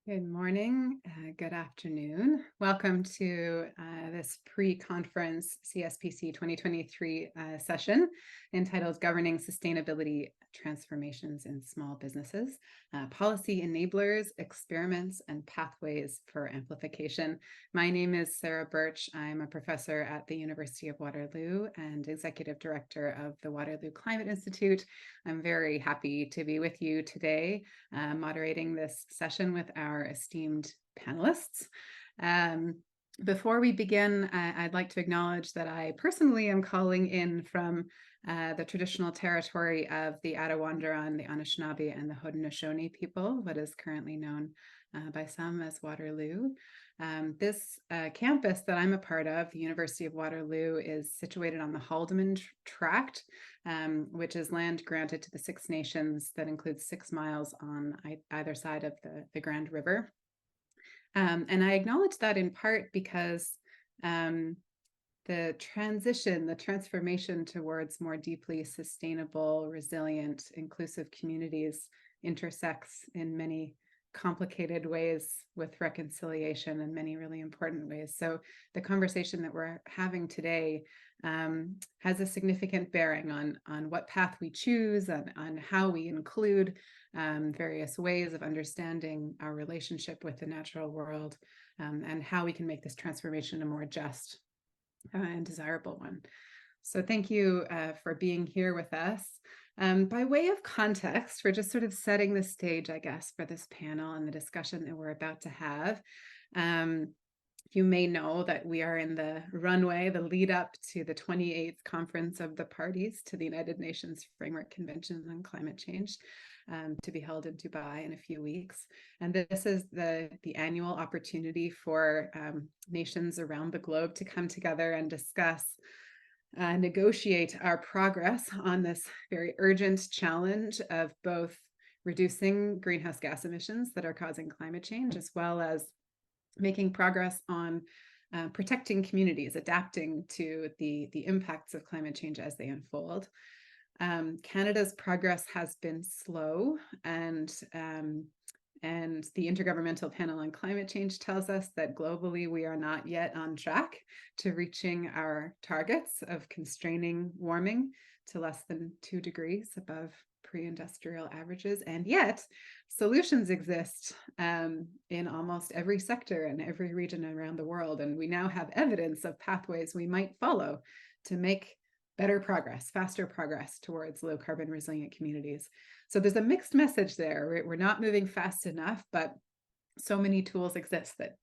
Good morning, good afternoon. Welcome to this pre-conference CSPC 2023 session entitled Governing Sustainability Transformations in Small Businesses, Policy Enablers, Experiments, and Pathways for Amplification. My name is Sarah Birch. I'm a professor at the University of Waterloo and Executive Director of the Waterloo Climate Institute. I'm very happy to be with you today, moderating this session with our esteemed panelists. Before we begin, I'd like to acknowledge that I personally am calling in from the traditional territory of the Attawandaron, the Anishinaabe, and the Haudenosaunee people, what is currently known by some as Waterloo. This campus that I'm a part of, the University of Waterloo, is situated on the Haldeman Tract, which is land granted to the Six Nations that includes 6 miles on either side of the Grand River. And I acknowledge that in part because the transformation towards more deeply sustainable, resilient, inclusive communities intersects in many complicated ways with reconciliation in many really important ways. So the conversation that we're having today has a significant bearing on what path we choose, on how we include various ways of understanding our relationship with the natural world, and how we can make this transformation a more just and desirable one. So thank you for being here with us. By way of context, we're just sort of setting the stage, I guess, for this panel and the discussion that we're about to have. You may know that we are in the runway, the lead up to the 28th Conference of the Parties to the United Nations Framework Convention on Climate Change, to be held in Dubai in a few weeks. And this is the annual opportunity for nations around the globe to come together and discuss, negotiate our progress on this very urgent challenge of both reducing greenhouse gas emissions that are causing climate change, as well as making progress on protecting communities, adapting to the impacts of climate change as they unfold. Canada's progress has been slow, and the Intergovernmental Panel on Climate Change tells us that globally we are not yet on track to reaching our targets of constraining warming to less than 2 degrees above pre-industrial averages. And yet solutions exist in almost every sector and every region around the world. And we now have evidence of pathways we might follow to make better progress, faster progress towards low carbon resilient communities. So there's a mixed message there. We're not moving fast enough, but so many tools exist that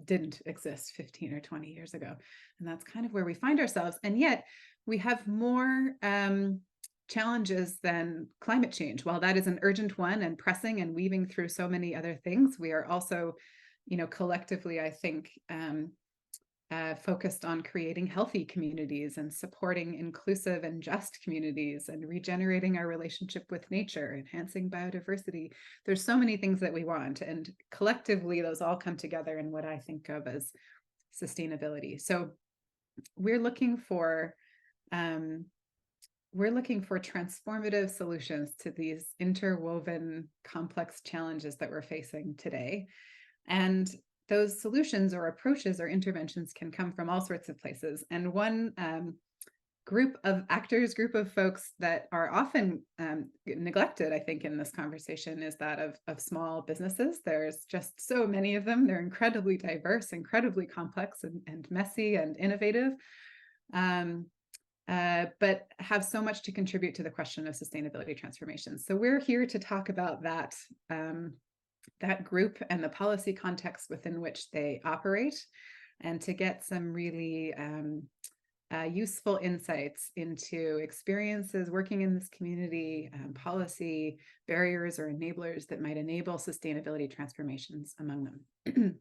didn't exist 15 or 20 years ago. And that's kind of where we find ourselves. And yet we have more challenges than climate change. While that is an urgent one and pressing and weaving through so many other things, we are also, collectively, I think, focused on creating healthy communities and supporting inclusive and just communities and regenerating our relationship with nature, enhancing biodiversity. There's so many things that we want, and collectively those all come together in what I think of as sustainability. So we're looking for transformative solutions to these interwoven, complex challenges that we're facing today. And those solutions or approaches or interventions can come from all sorts of places. And one group of actors, group of folks that are often neglected, I think, in this conversation is that of small businesses. There's just so many of them. They're incredibly diverse, incredibly complex and messy and innovative, but have so much to contribute to the question of sustainability transformation. So we're here to talk about that group and the policy context within which they operate, and to get some really useful insights into experiences working in this community, policy barriers or enablers that might enable sustainability transformations among them.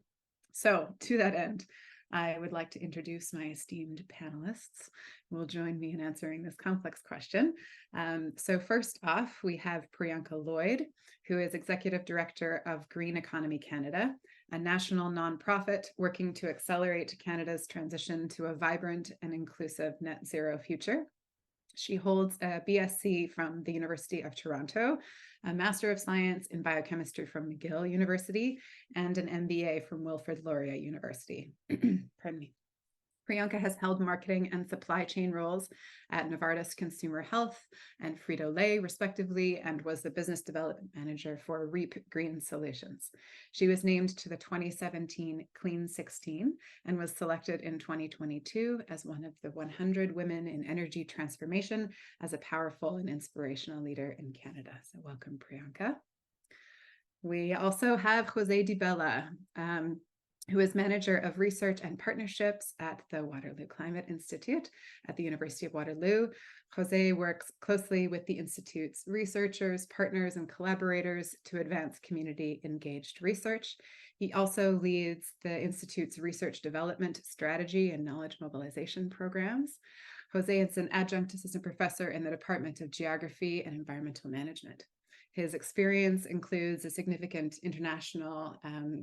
So to that end, I would like to introduce my esteemed panelists who will join me in answering this complex question. So first off, we have Priyanka Lloyd, who is Executive Director of Green Economy Canada, a national nonprofit working to accelerate Canada's transition to a vibrant and inclusive net zero future. She holds a BSc from the University of Toronto, a Master of Science in Biochemistry from McGill University, and an MBA from Wilfrid Laurier University. Pardon me. Priyanka has held marketing and supply chain roles at Novartis Consumer Health and Frito-Lay, respectively, and was the business development manager for Reap Green Solutions. She was named to the 2017 Clean 16 and was selected in 2022 as one of the 100 women in energy transformation as a powerful and inspirational leader in Canada. So welcome, Priyanka. We also have Jose Di Bella, who is Manager of Research and Partnerships at the Waterloo Climate Institute at the University of Waterloo. Jose works closely with the Institute's researchers, partners, and collaborators to advance community-engaged research. He also leads the Institute's research development strategy and knowledge mobilization programs. Jose is an adjunct assistant professor in the Department of Geography and Environmental Management. His experience includes a significant international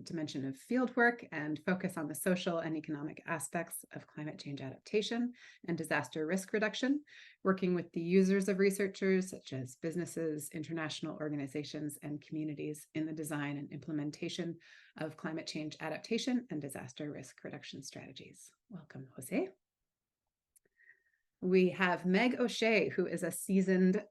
dimension of fieldwork and focus on the social and economic aspects of climate change adaptation and disaster risk reduction, working with the users of researchers such as businesses, international organizations, and communities in the design and implementation of climate change adaptation and disaster risk reduction strategies. Welcome, Jose. We have Meg O'Shea, who is a seasoned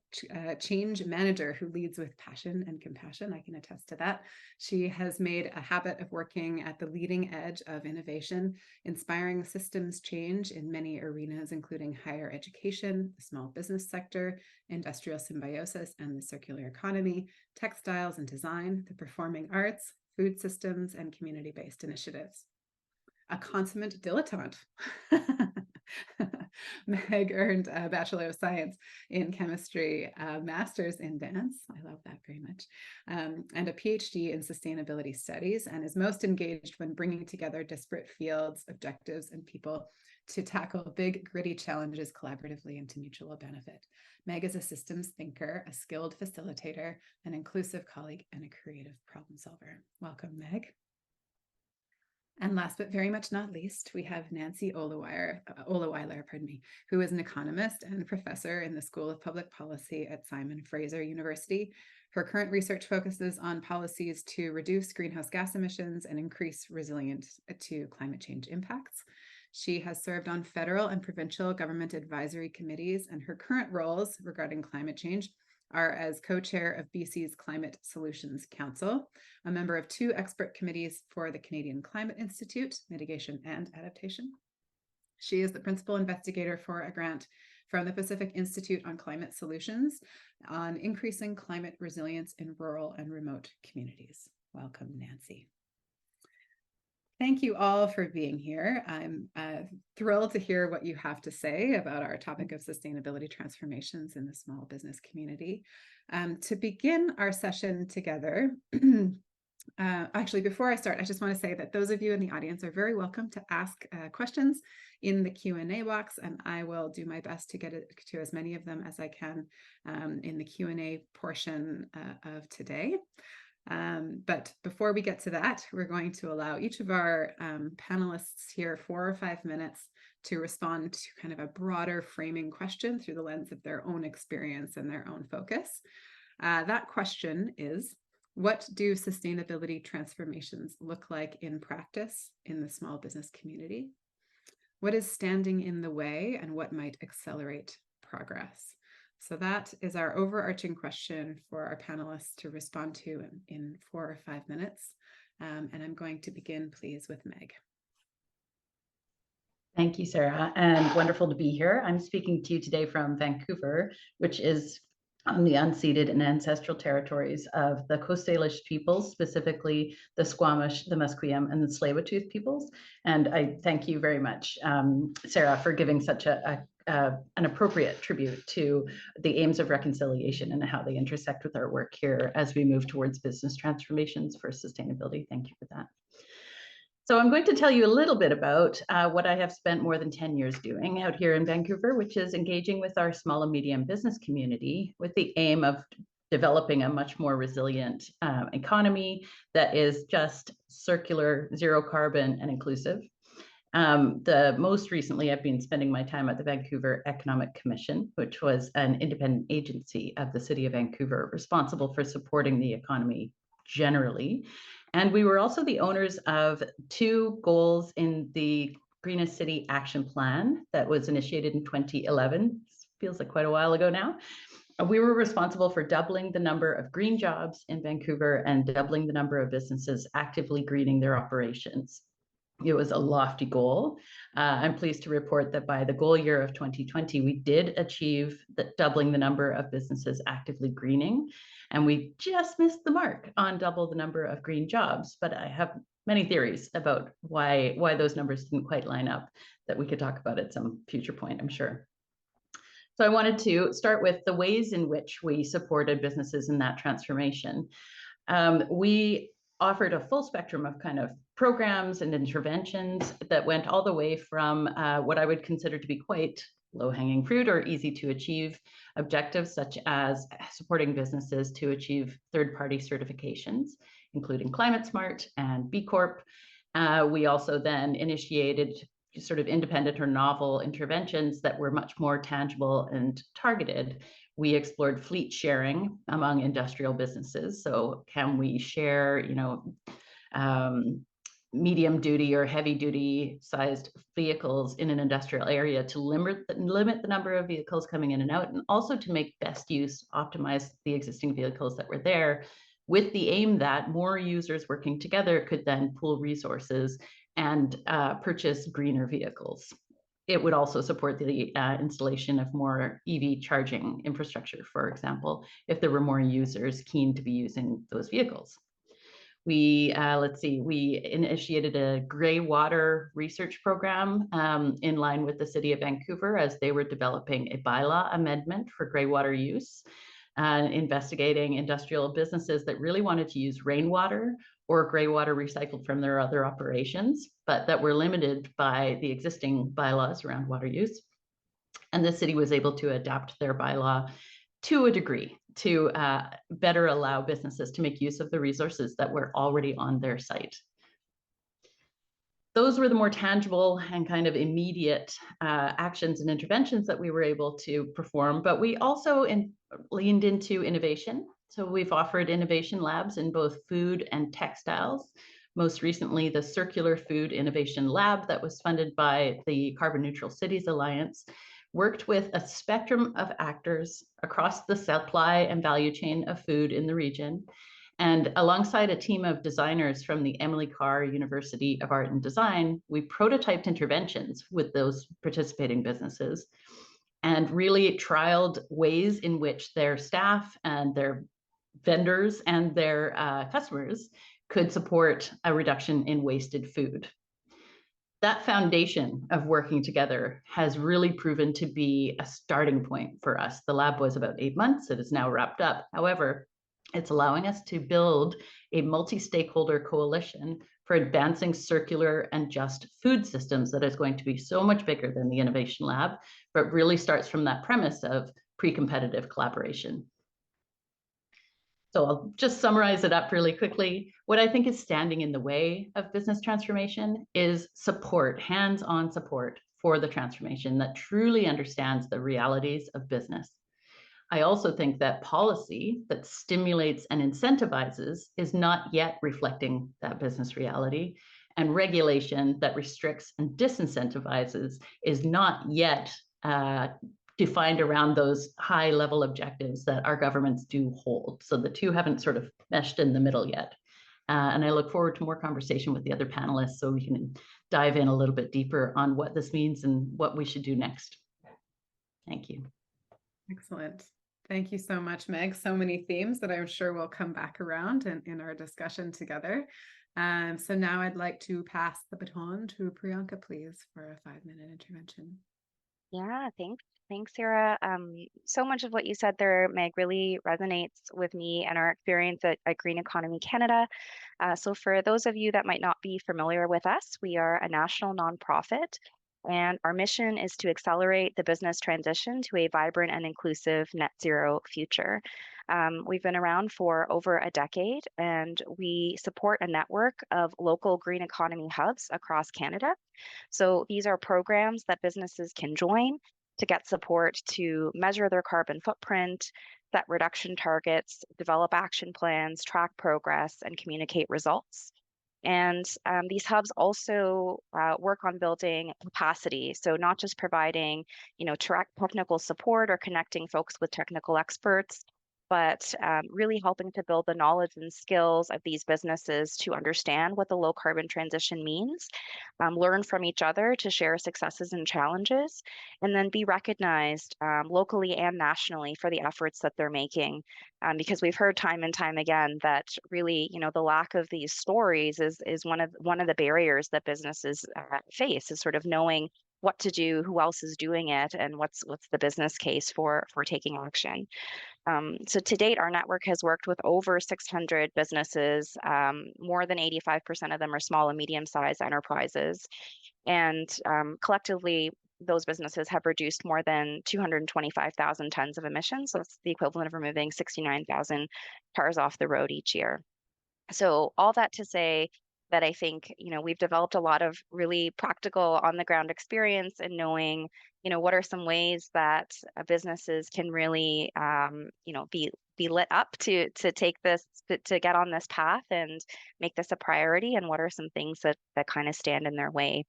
change manager who leads with passion and compassion. I can attest to that. She has made a habit of working at the leading edge of innovation, inspiring systems change in many arenas, including higher education, the small business sector, industrial symbiosis and the circular economy, textiles and design, the performing arts, food systems, and community-based initiatives. A consummate dilettante. Meg earned a Bachelor of Science in Chemistry, a Master's in Dance, I love that very much, and a PhD in Sustainability Studies, and is most engaged when bringing together disparate fields, objectives, and people to tackle big, gritty challenges collaboratively and to mutual benefit. Meg is a systems thinker, a skilled facilitator, an inclusive colleague, and a creative problem solver. Welcome, Meg. And last but very much not least, we have Nancy Oleweiler, who is an economist and professor in the School of Public Policy at Simon Fraser University. Her current research focuses on policies to reduce greenhouse gas emissions and increase resilience to climate change impacts. She has served on federal and provincial government advisory committees, and her current roles regarding climate change are as co-chair of BC's Climate Solutions Council, a member of 2 expert committees for the Canadian Climate Institute, Mitigation and Adaptation. She is the principal investigator for a grant from the Pacific Institute on Climate Solutions on increasing climate resilience in rural and remote communities. Welcome, Nancy. Thank you all for being here. I'm thrilled to hear what you have to say about our topic of sustainability transformations in the small business community. To begin our session together, actually, before I start, I just want to say that those of you in the audience are very welcome to ask questions in the Q&A box, and I will do my best to get to as many of them as I can in the Q&A portion of today. But before we get to that, we're going to allow each of our panelists here 4 or 5 minutes to respond to kind of a broader framing question through the lens of their own experience and their own focus. That question is, what do sustainability transformations look like in practice in the small business community? What is standing in the way, and what might accelerate progress? So that is our overarching question for our panelists to respond to in 4 or 5 minutes. And I'm going to begin, please, with Meg. Thank you, Sarah, and wonderful to be here. I'm speaking to you today from Vancouver, which is on the unceded and ancestral territories of the Coast Salish peoples, specifically the Squamish, the Musqueam, and the Tsleil-Waututh peoples. And I thank you very much, Sarah, for giving such an appropriate tribute to the aims of reconciliation and how they intersect with our work here as we move towards business transformations for sustainability. Thank you for that. So I'm going to tell you a little bit about what I have spent more than 10 years doing out here in Vancouver, which is engaging with our small and medium business community with the aim of developing a much more resilient economy that is just circular, zero carbon, and inclusive. The most recently, I've been spending my time at the Vancouver Economic Commission, which was an independent agency of the City of Vancouver responsible for supporting the economy generally. And we were also the owners of 2 goals in the Greenest City Action Plan that was initiated in 2011. Feels like quite a while ago now. We were responsible for doubling the number of green jobs in Vancouver and doubling the number of businesses actively greening their operations. It was a lofty goal. I'm pleased to report that by the goal year of 2020, we did achieve doubling the number of businesses actively greening, and we just missed the mark on double the number of green jobs. But I have many theories about why those numbers didn't quite line up that we could talk about at some future point, I'm sure. So I wanted to start with the ways in which we supported businesses in that transformation. We offered a full spectrum of kind of programs and interventions that went all the way from what I would consider to be quite low-hanging fruit or easy to achieve objectives, such as supporting businesses to achieve third-party certifications, including Climate Smart and B Corp. We also then initiated sort of independent or novel interventions that were much more tangible and targeted. We explored fleet sharing among industrial businesses. So can we share, medium duty or heavy duty sized vehicles in an industrial area to limit the number of vehicles coming in and out, and also to make best use, optimize the existing vehicles that were there, with the aim that more users working together could then pool resources and purchase greener vehicles. It would also support the installation of more EV charging infrastructure, for example, if there were more users keen to be using those vehicles. We initiated a gray water research program in line with the City of Vancouver as they were developing a bylaw amendment for gray water use, investigating industrial businesses that really wanted to use rainwater or gray water recycled from their other operations, but that were limited by the existing bylaws around water use. And the city was able to adapt their bylaw to a degree to better allow businesses to make use of the resources that were already on their site. Those were the more tangible and kind of immediate actions and interventions that we were able to perform, but we also leaned into innovation. So we've offered innovation labs in both food and textiles. Most recently, the Circular Food Innovation Lab that was funded by the Carbon Neutral Cities Alliance worked with a spectrum of actors across the supply and value chain of food in the region. And alongside a team of designers from the Emily Carr University of Art and Design, we prototyped interventions with those participating businesses and really trialed ways in which their staff and their vendors and their customers could support a reduction in wasted food. That foundation of working together has really proven to be a starting point for us. The lab was about 8 months. It is now wrapped up. However, it's allowing us to build a multi-stakeholder coalition for advancing circular and just food systems that is going to be so much bigger than the Innovation Lab, but really starts from that premise of pre-competitive collaboration. So I'll just summarize it up really quickly. What I think is standing in the way of business transformation is support, hands-on support for the transformation that truly understands the realities of business. I also think that policy that stimulates and incentivizes is not yet reflecting that business reality, and regulation that restricts and disincentivizes is not yet defined around those high-level objectives that our governments do hold. So the two haven't sort of meshed in the middle yet. And I look forward to more conversation with the other panelists so we can dive in a little bit deeper on what this means and what we should do next. Thank you. Excellent. Thank you so much, Meg. So many themes that I'm sure will come back around in our discussion together. So now I'd like to pass the baton to Priyanka, please, for a 5-minute intervention. Yeah, thanks, Sarah. So much of what you said there, Meg, really resonates with me and our experience at Green Economy Canada. So for those of you that might not be familiar with us, we are a national nonprofit And our mission is to accelerate the business transition to a vibrant and inclusive net zero future. We've been around for over a decade, and we support a network of local green economy hubs across Canada. So these are programs that businesses can join to get support to measure their carbon footprint, set reduction targets, develop action plans, track progress, and communicate results. And these hubs also work on building capacity. So not just providing, technical support or connecting folks with technical experts, but really helping to build the knowledge and skills of these businesses to understand what the low carbon transition means, learn from each other to share successes and challenges, and then be recognized locally and nationally for the efforts that they're making. Because we've heard time and time again that really, the lack of these stories is one of the barriers that businesses face, is sort of knowing what to do, who else is doing it, and what's the business case for taking action. So to date, our network has worked with over 600 businesses. More than 85% of them are small and medium-sized enterprises. And collectively, those businesses have reduced more than 225,000 tons of emissions. So that's the equivalent of removing 69,000 cars off the road each year. So all that to say that I think, we've developed a lot of really practical on the ground experience in knowing, what are some ways that businesses can really, be lit up to take this, to get on this path and make this a priority, and what are some things that kind of stand in their way.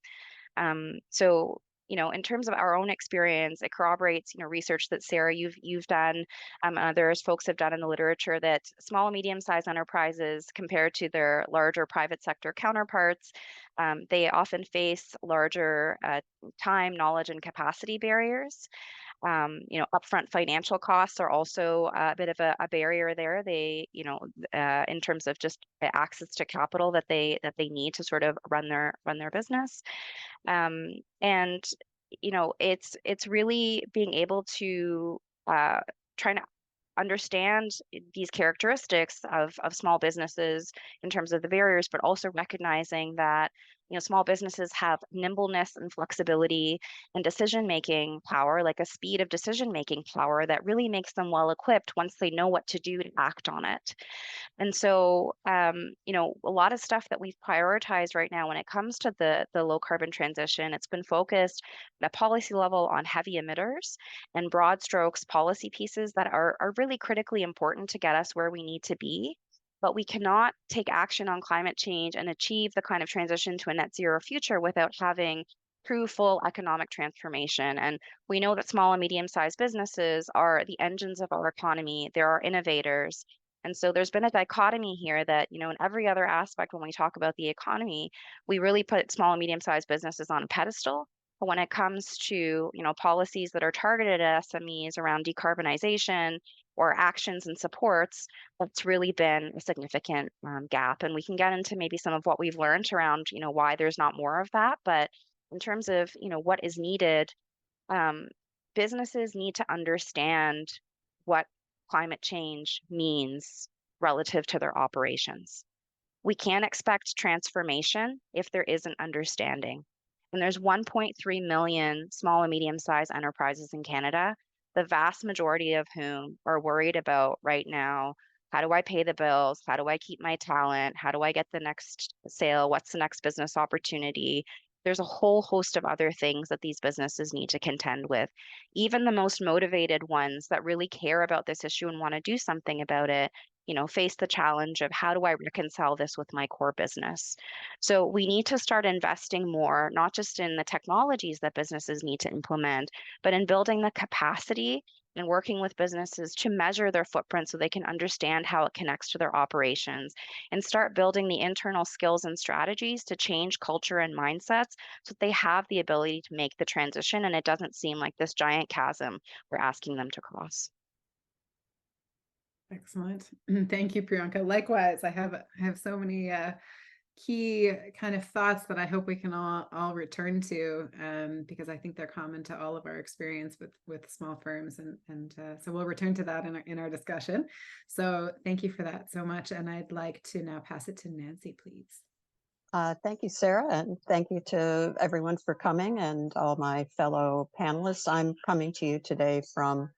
So, in terms of our own experience, it corroborates, research that Sarah, you've done, and others folks have done in the literature, that small and medium-sized enterprises compared to their larger private sector counterparts, they often face larger time, knowledge, and capacity barriers. Upfront financial costs are also a bit of a barrier there. They, in terms of just access to capital that they need to sort of run their business. And it's really being able to try to understand these characteristics of small businesses in terms of the barriers, but also recognizing that small businesses have nimbleness and flexibility and decision-making power, like a speed of decision-making power that really makes them well equipped once they know what to do to act on it. And so, a lot of stuff that we've prioritized right now when it comes to the low carbon transition, it's been focused at a policy level on heavy emitters and broad strokes policy pieces that are really critically important to get us where we need to be. But we cannot take action on climate change and achieve the kind of transition to a net zero future without having true full economic transformation. And we know that small and medium-sized businesses are the engines of our economy. They're our innovators. And so there's been a dichotomy here that, in every other aspect, when we talk about the economy, we really put small and medium-sized businesses on a pedestal. But when it comes to, policies that are targeted at SMEs around decarbonization or actions and supports, that's really been a significant gap. And we can get into maybe some of what we've learned around, why there's not more of that. But in terms of, what is needed, businesses need to understand what climate change means relative to their operations. We can't expect transformation if there isn't understanding. And there's 1.3 million small and medium-sized enterprises in Canada, the vast majority of whom are worried about right now, how do I pay the bills? How do I keep my talent? How do I get the next sale? What's the next business opportunity? There's a whole host of other things that these businesses need to contend with. Even the most motivated ones that really care about this issue and want to do something about it, face the challenge of, how do I reconcile this with my core business? So we need to start investing more, not just in the technologies that businesses need to implement, but in building the capacity and working with businesses to measure their footprint so they can understand how it connects to their operations, and start building the internal skills and strategies to change culture and mindsets so that they have the ability to make the transition and it doesn't seem like this giant chasm we're asking them to cross. Excellent. Thank you, Priyanka. Likewise, I have so many key kind of thoughts that I hope we can all return to, because I think they're common to all of our experience with small firms, and so we'll return to that in our discussion. So thank you for that so much, and I'd like to now pass it to Nancy, please. Thank you, Sarah, and thank you to everyone for coming and all my fellow panelists. I'm coming to you today from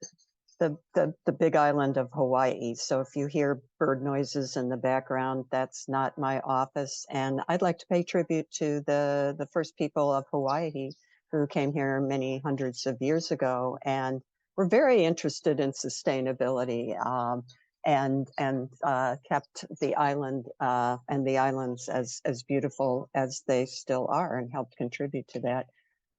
the big island of Hawaii. So if you hear bird noises in the background, that's not my office. And I'd like to pay tribute to the first people of Hawaii who came here many hundreds of years ago and were very interested in sustainability. And kept the island and the islands as beautiful as they still are and helped contribute to that.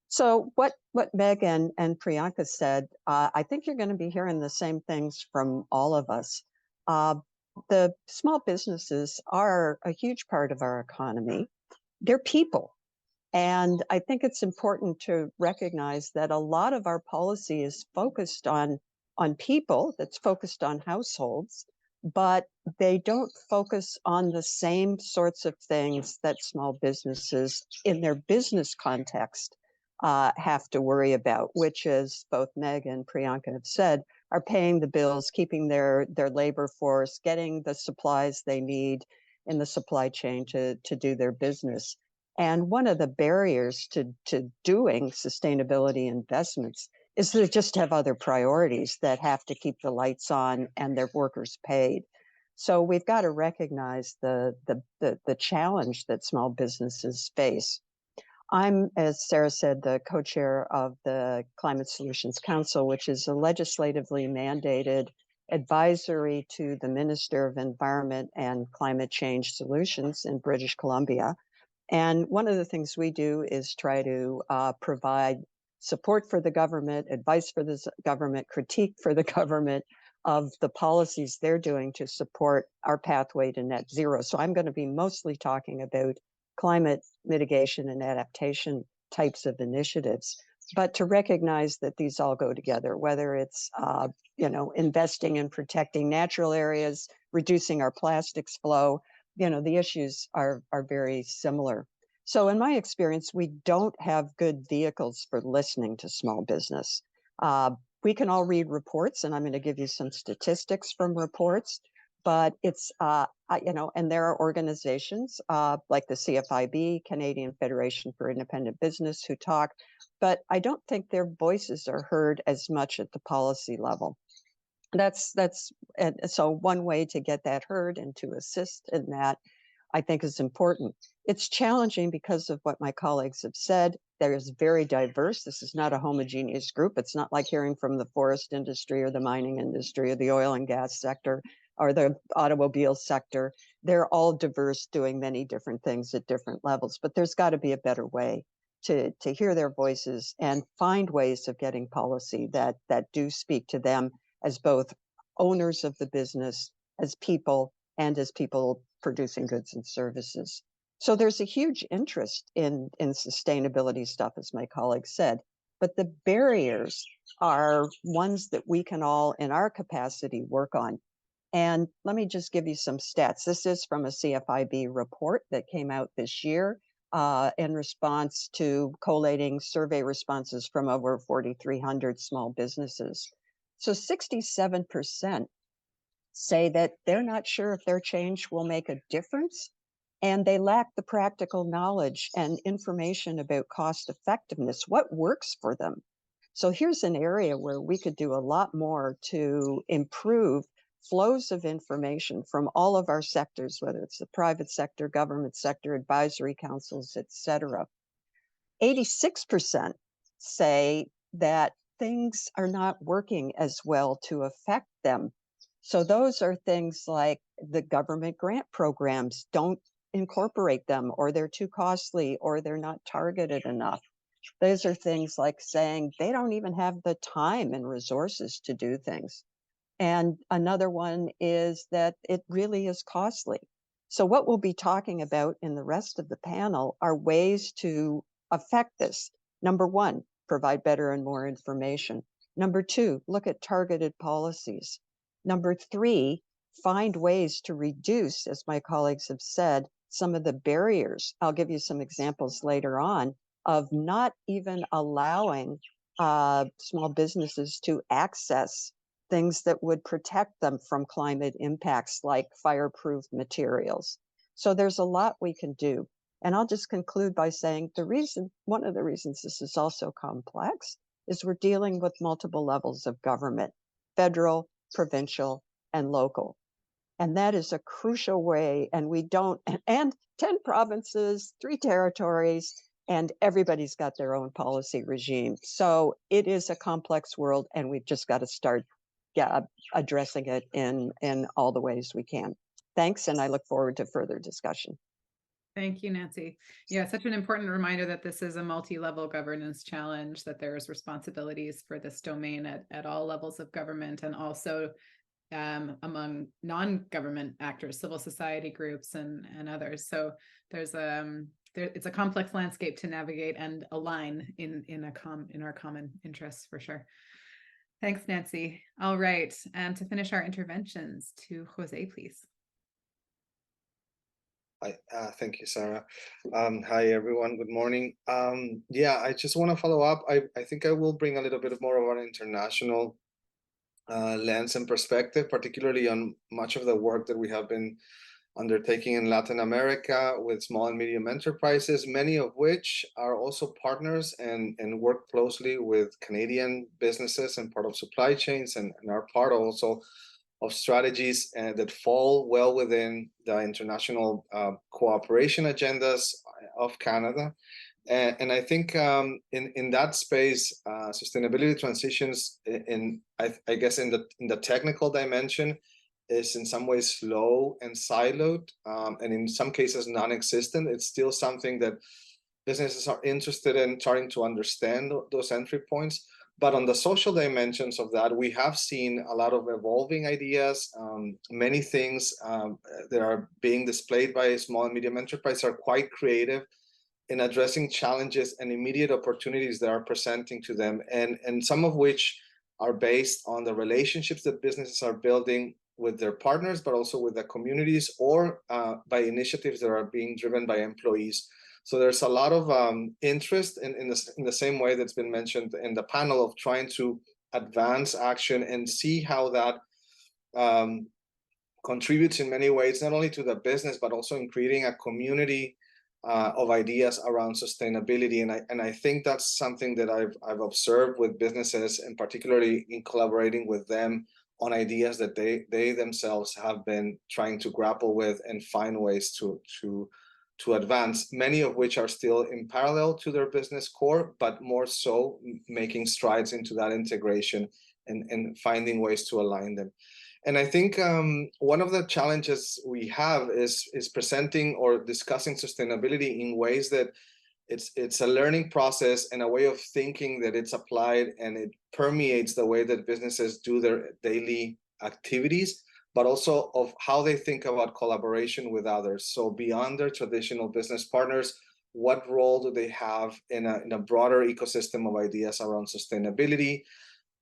So what Meg and Priyanka said, I think you're going to be hearing the same things from all of us. The small businesses are a huge part of our economy. They're people. And I think it's important to recognize that a lot of our policy is focused on people, that's focused on households, but they don't focus on the same sorts of things that small businesses in their business context have to worry about, which is both Meg and Priyanka have said, are paying the bills, keeping their labor force, getting the supplies they need in the supply chain to do their business. And one of the barriers to doing sustainability investments is they just have other priorities that have to keep the lights on and their workers paid. So we've got to recognize the challenge that small businesses face. I'm, as Sarah said, the co-chair of the Climate Solutions Council, which is a legislatively mandated advisory to the Minister of Environment and Climate Change Solutions in British Columbia. And one of the things we do is try to provide support for the government, advice for the government, critique for the government of the policies they're doing to support our pathway to net zero. So I'm going to be mostly talking about climate mitigation and adaptation types of initiatives, but to recognize that these all go together, whether it's investing in protecting natural areas, reducing our plastics flow, the issues are very similar. So in my experience, we don't have good vehicles for listening to small business. We can all read reports, and I'm going to give you some statistics from reports, but it's, and there are organizations like the CFIB, Canadian Federation for Independent Business, who talk, but I don't think their voices are heard as much at the policy level. So one way to get that heard and to assist in that, I think, is important. It's challenging because of what my colleagues have said. There is very diverse. This is not a homogeneous group. It's not like hearing from the forest industry or the mining industry or the oil and gas sector or the automobile sector. They're all diverse, doing many different things at different levels, but there's got to be a better way to hear their voices and find ways of getting policy that do speak to them as both owners of the business, as people, and as people producing goods and services. So there's a huge interest in sustainability stuff, as my colleague said, but the barriers are ones that we can all, in our capacity, work on. And let me just give you some stats. This is from a CFIB report that came out this year in response to collating survey responses from over 4,300 small businesses. So 67% say that they're not sure if their change will make a difference, and they lack the practical knowledge and information about cost effectiveness, what works for them. So here's an area where we could do a lot more to improve flows of information from all of our sectors, whether it's the private sector, government sector, advisory councils, et cetera. 86% say that things are not working as well to affect them. So those are things like the government grant programs don't incorporate them, or they're too costly, or they're not targeted enough. Those are things like saying they don't even have the time and resources to do things. And another one is that it really is costly. So what we'll be talking about in the rest of the panel are ways to affect this. Number one, provide better and more information. Number two, look at targeted policies. Number three, find ways to reduce, as my colleagues have said, some of the barriers. I'll give you some examples later on of not even allowing small businesses to access things that would protect them from climate impacts like fireproof materials. So there's a lot we can do. And I'll just conclude by saying one of the reasons this is also complex is we're dealing with multiple levels of government, federal, provincial, and local. And that is a crucial way. And we don't, and 10 provinces, 3 territories, and everybody's got their own policy regime. So it is a complex world, and we've just got to start addressing it in all the ways we can. Thanks, and I look forward to further discussion. Thank you, Nancy. Yeah, such an important reminder that this is a multi-level governance challenge, that there's responsibilities for this domain at all levels of government, and also among non-government actors, civil society groups, and others. So there's it's a complex landscape to navigate and align in our common interests, for sure. Thanks, Nancy. All right, and to finish our interventions, to Jose, please. Hi, thank you, Sarah. Hi, everyone. Good morning. Yeah, I just want to follow up. I think I will bring a little bit more of an international lens and perspective, particularly on much of the work that we have been undertaking in Latin America with small and medium enterprises, many of which are also partners and work closely with Canadian businesses and part of supply chains, and are part also of strategies that fall well within the international cooperation agendas of Canada. And I think in that space, sustainability transitions I guess in the technical dimension is in some ways slow and siloed, and in some cases non-existent. It's still something that businesses are interested in trying to understand those entry points. But on the social dimensions of that, we have seen a lot of evolving ideas. Many things that are being displayed by small and medium enterprises are quite creative in addressing challenges and immediate opportunities that are presenting to them, and some of which are based on the relationships that businesses are building with their partners, but also with the communities, or by initiatives that are being driven by employees. So there's a lot of interest in the same way that's been mentioned in the panel, of trying to advance action and see how that contributes in many ways, not only to the business, but also in creating a community of ideas around sustainability. And I think that's something that I've observed with businesses, and particularly in collaborating with them on ideas that they themselves have been trying to grapple with and find ways to advance, many of which are still in parallel to their business core, but more so making strides into that integration and finding ways to align them. And I think one of the challenges we have is presenting or discussing sustainability in ways that it's a learning process and a way of thinking that it's applied and it permeates the way that businesses do their daily activities, but also of how they think about collaboration with others. So beyond their traditional business partners, what role do they have in a broader ecosystem of ideas around sustainability?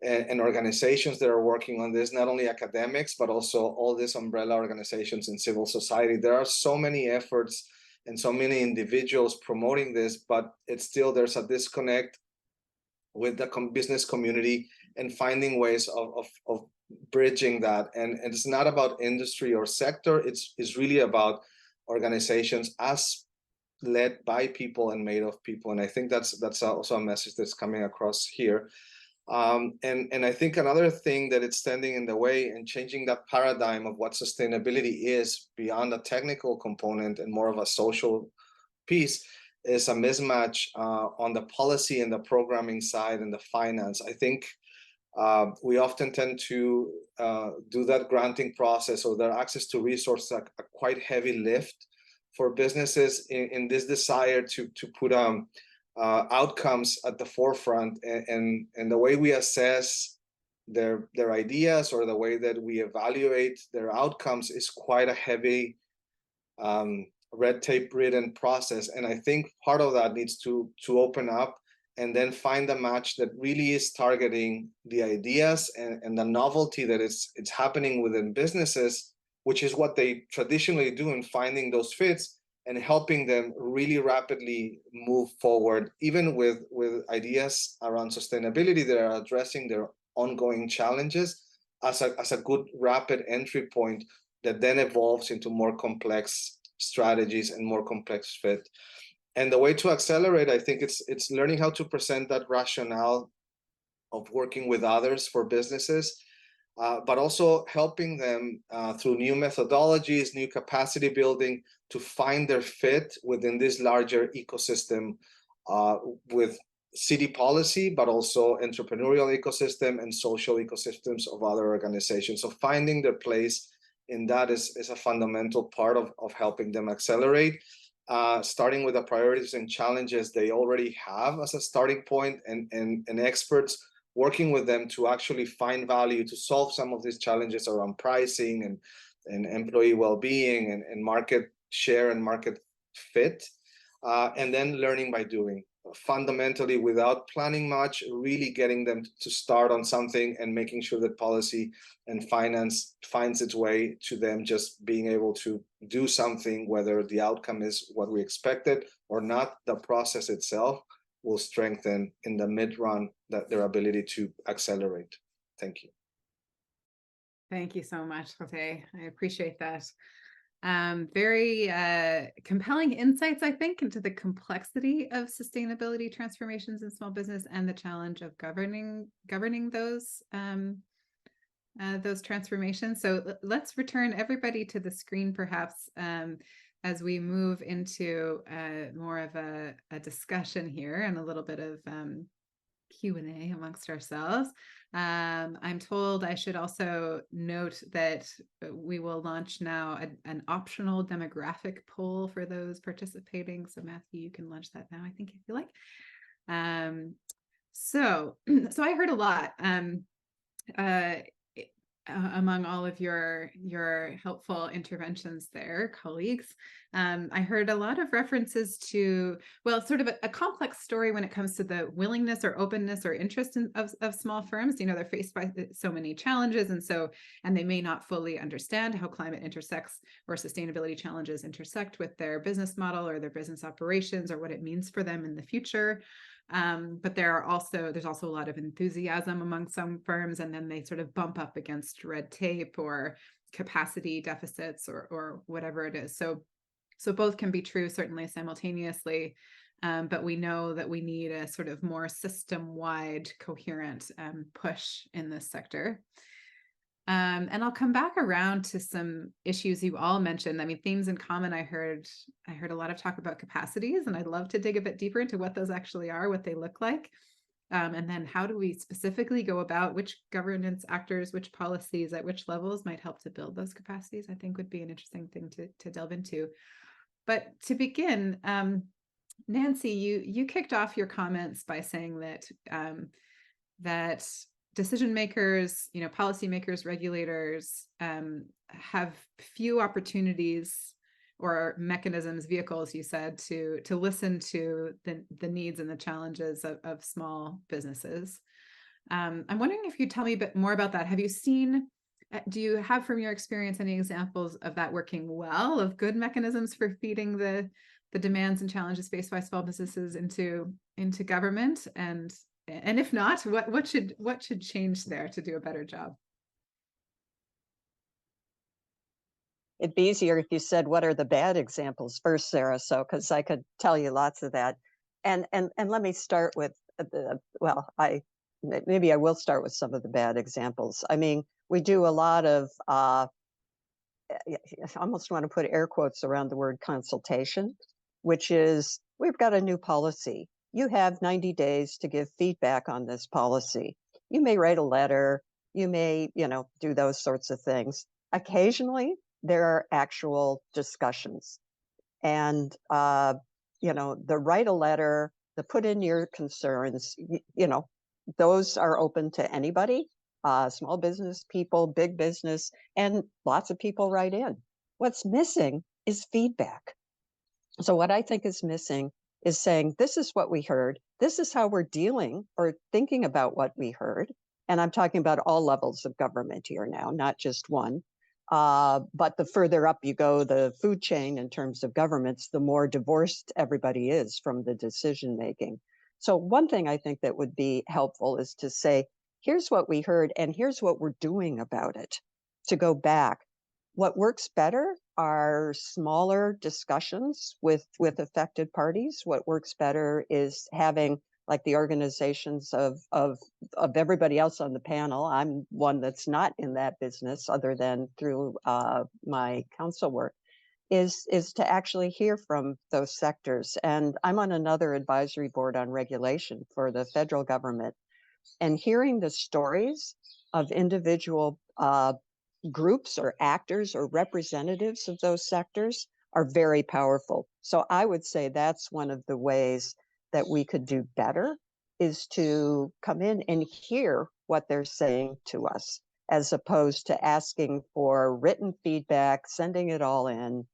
And organizations that are working on this, not only academics, but also all these umbrella organizations in civil society. There are so many efforts and so many individuals promoting this, but it's still, there's a disconnect with the business community and finding ways of bridging that. And it's not about industry or sector, it's really about organizations as led by people and made of people. And I think that's also a message that's coming across here. And I think another thing that it's standing in the way and changing that paradigm of what sustainability is beyond a technical component and more of a social piece is a mismatch on the policy and the programming side and the finance. I think we often tend to do that granting process or their access to resources a quite heavy lift for businesses in this desire to put outcomes at the forefront, and the way we assess their ideas or the way that we evaluate their outcomes is quite a heavy red tape ridden process. And I think part of that needs to open up and then find a match that really is targeting the ideas and the novelty that it's happening within businesses, which is what they traditionally do in finding those fits and helping them really rapidly move forward, even with ideas around sustainability that are addressing their ongoing challenges as a good rapid entry point that then evolves into more complex strategies and more complex fit. And the way to accelerate, I think it's learning how to present that rationale of working with others for businesses, but also helping them through new methodologies, new capacity building to find their fit within this larger ecosystem with city policy, but also entrepreneurial ecosystem and social ecosystems of other organizations. So finding their place in that is a fundamental part of helping them accelerate, starting with the priorities and challenges they already have as a starting point, and experts working with them to actually find value to solve some of these challenges around pricing and employee well-being and market share and market fit, and then learning by doing. Fundamentally, without planning much, really getting them to start on something and making sure that policy and finance finds its way to them just being able to do something, whether the outcome is what we expected or not. The process itself will strengthen in the mid-run their ability to accelerate. Thank you. Thank you so much, Jose. I appreciate that. Very compelling insights, I think, into the complexity of sustainability transformations in small business and the challenge of governing those transformations. So let's return everybody to the screen, perhaps, as we move into more of a discussion here and a little bit of Q&A amongst ourselves. I'm told I should also note that we will launch now an optional demographic poll for those participating. So Matthew, you can launch that now, I think, if you like. So I heard a lot among all of your helpful interventions there, colleagues. I heard a lot of references to, well, sort of a complex story when it comes to the willingness or openness or interest of small firms. You know, they're faced by so many challenges, and they may not fully understand how climate intersects or sustainability challenges intersect with their business model or their business operations or what it means for them in the future. But there's also a lot of enthusiasm among some firms, and then they sort of bump up against red tape or capacity deficits or whatever it is. So both can be true, certainly simultaneously, but we know that we need a sort of more system-wide coherent push in this sector. And I'll come back around to some issues you all mentioned. I mean, themes in common. I heard a lot of talk about capacities, and I'd love to dig a bit deeper into what those actually are, what they look like. And then how do we specifically go about which governance actors, which policies at which levels might help to build those capacities, I think would be an interesting thing to delve into. But to begin, Nancy, you kicked off your comments by saying that decision makers, policymakers, regulators have few opportunities or mechanisms, vehicles, you said, to listen to the needs and the challenges of small businesses. I'm wondering if you'd tell me a bit more about that. Do you have from your experience any examples of that working well, of good mechanisms for feeding the demands and challenges faced by small businesses into government? And if not, what should change there to do a better job? It'd be easier if you said, what are the bad examples first, Sarah? So, because I could tell you lots of that. And let me start with, maybe I will start with some of the bad examples. I mean, we do a lot of, I almost want to put air quotes around the word consultation, which is, we've got a new policy. You have 90 days to give feedback on this policy. You may write a letter, you may, do those sorts of things. Occasionally, there are actual discussions. And, the write a letter, the put in your concerns, those are open to anybody, small business people, big business, and lots of people write in. What's missing is feedback. So what I think is missing is saying, this is what we heard. This is how we're dealing or thinking about what we heard. And I'm talking about all levels of government here now, not just one. But the further up you go, the food chain in terms of governments, the more divorced everybody is from the decision making. So one thing I think that would be helpful is to say, here's what we heard and here's what we're doing about it. To go back, What works better are smaller discussions with affected parties. What works better is having like the organizations of everybody else on the panel. I'm one that's not in that business other than through my council work, is to actually hear from those sectors. And I'm on another advisory board on regulation for the federal government, and hearing the stories of individual groups or actors or representatives of those sectors are very powerful. So I would say that's one of the ways that we could do better, is to come in and hear what they're saying to us, as opposed to asking for written feedback, sending it all in,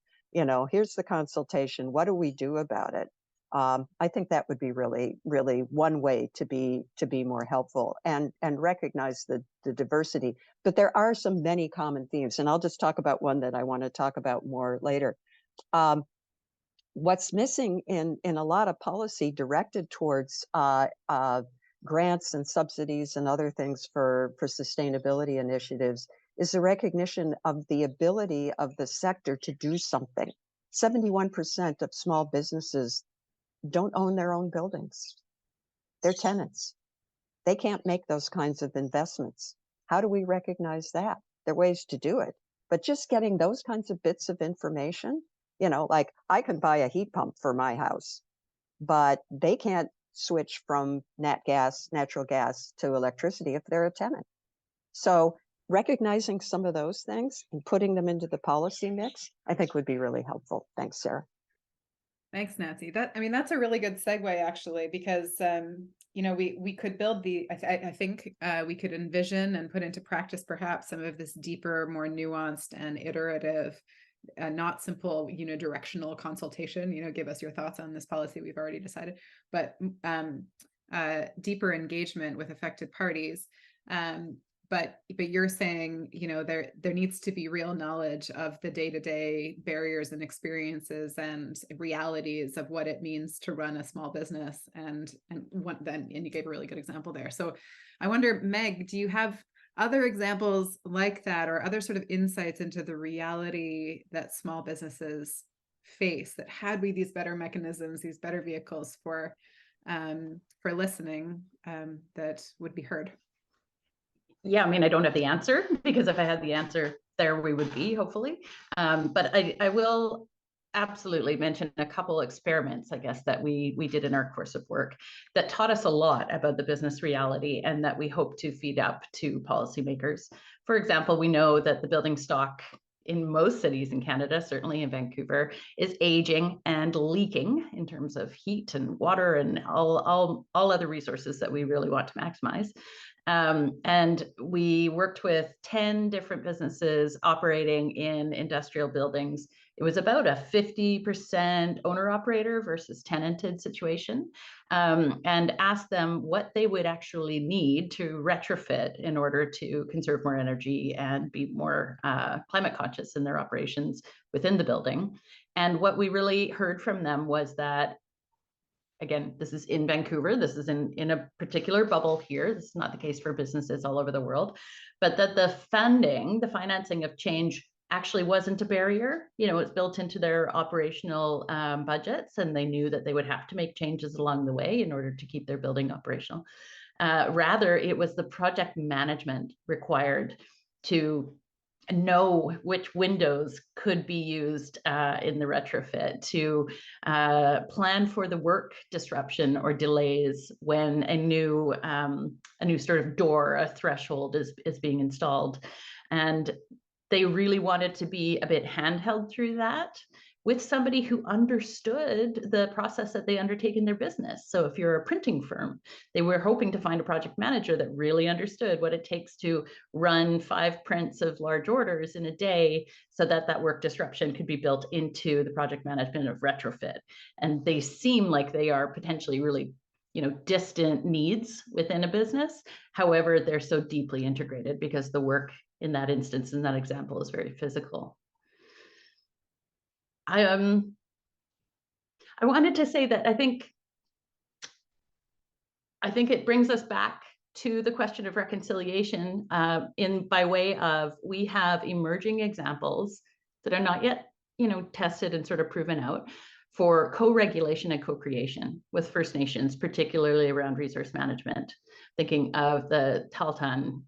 here's the consultation, what do we do about it? I think that would be really, really one way to be more helpful and recognize the diversity. But there are many common themes, and I'll just talk about one that I want to talk about more later. What's missing in a lot of policy directed towards grants and subsidies and other things for sustainability initiatives is the recognition of the ability of the sector to do something. 71% of small businesses don't own their own buildings. They're tenants. They can't make those kinds of investments. How do we recognize that? There are ways to do it, but just getting those kinds of bits of information, like I can buy a heat pump for my house, but they can't switch from natural gas to electricity if they're a tenant. So recognizing some of those things and putting them into the policy mix, I think would be really helpful. Thanks, Sarah. Thanks, Nancy. That's a really good segue, actually, because we could build I think we could envision and put into practice perhaps some of this deeper, more nuanced and iterative, not simple, directional consultation. Give us your thoughts on this policy we've already decided, but deeper engagement with affected parties. But you're saying, there needs to be real knowledge of the day-to-day barriers and experiences and realities of what it means to run a small business. And you gave a really good example there. So I wonder, Meg, do you have other examples like that, or other sort of insights into the reality that small businesses face, that had we these better mechanisms, these better vehicles for listening, that would be heard? Yeah, I don't have the answer, because if I had the answer, there we would be, hopefully. But I will absolutely mention a couple experiments, I guess, that we did in our course of work that taught us a lot about the business reality and that we hope to feed up to policymakers. For example, we know that the building stock in most cities in Canada, certainly in Vancouver, is aging and leaking in terms of heat and water and all other resources that we really want to maximize. And we worked with 10 different businesses operating in industrial buildings. It was about a 50% owner-operator versus tenanted situation, and asked them what they would actually need to retrofit in order to conserve more energy and be more climate conscious in their operations within the building. And what we really heard from them was that, again, this is in Vancouver, this is in a particular bubble here, this is not the case for businesses all over the world, but that the financing of change actually wasn't a barrier. It's built into their operational budgets, and they knew that they would have to make changes along the way in order to keep their building operational. Rather, it was the project management required to know which windows could be used in the retrofit, to plan for the work disruption or delays when a new sort of door, a threshold is being installed. And they really wanted to be a bit handheld through that with somebody who understood the process that they undertake in their business. So if you're a printing firm, they were hoping to find a project manager that really understood what it takes to run 5 prints of large orders in a day, so that work disruption could be built into the project management of retrofit. And they seem like they are potentially really distant needs within a business. However, they're so deeply integrated because the work in that instance, in that example, is very physical. I wanted to say that I think it brings us back to the question of reconciliation by way of, we have emerging examples that are not yet, tested and sort of proven out for co-regulation and co-creation with First Nations, particularly around resource management. Thinking of the Taltan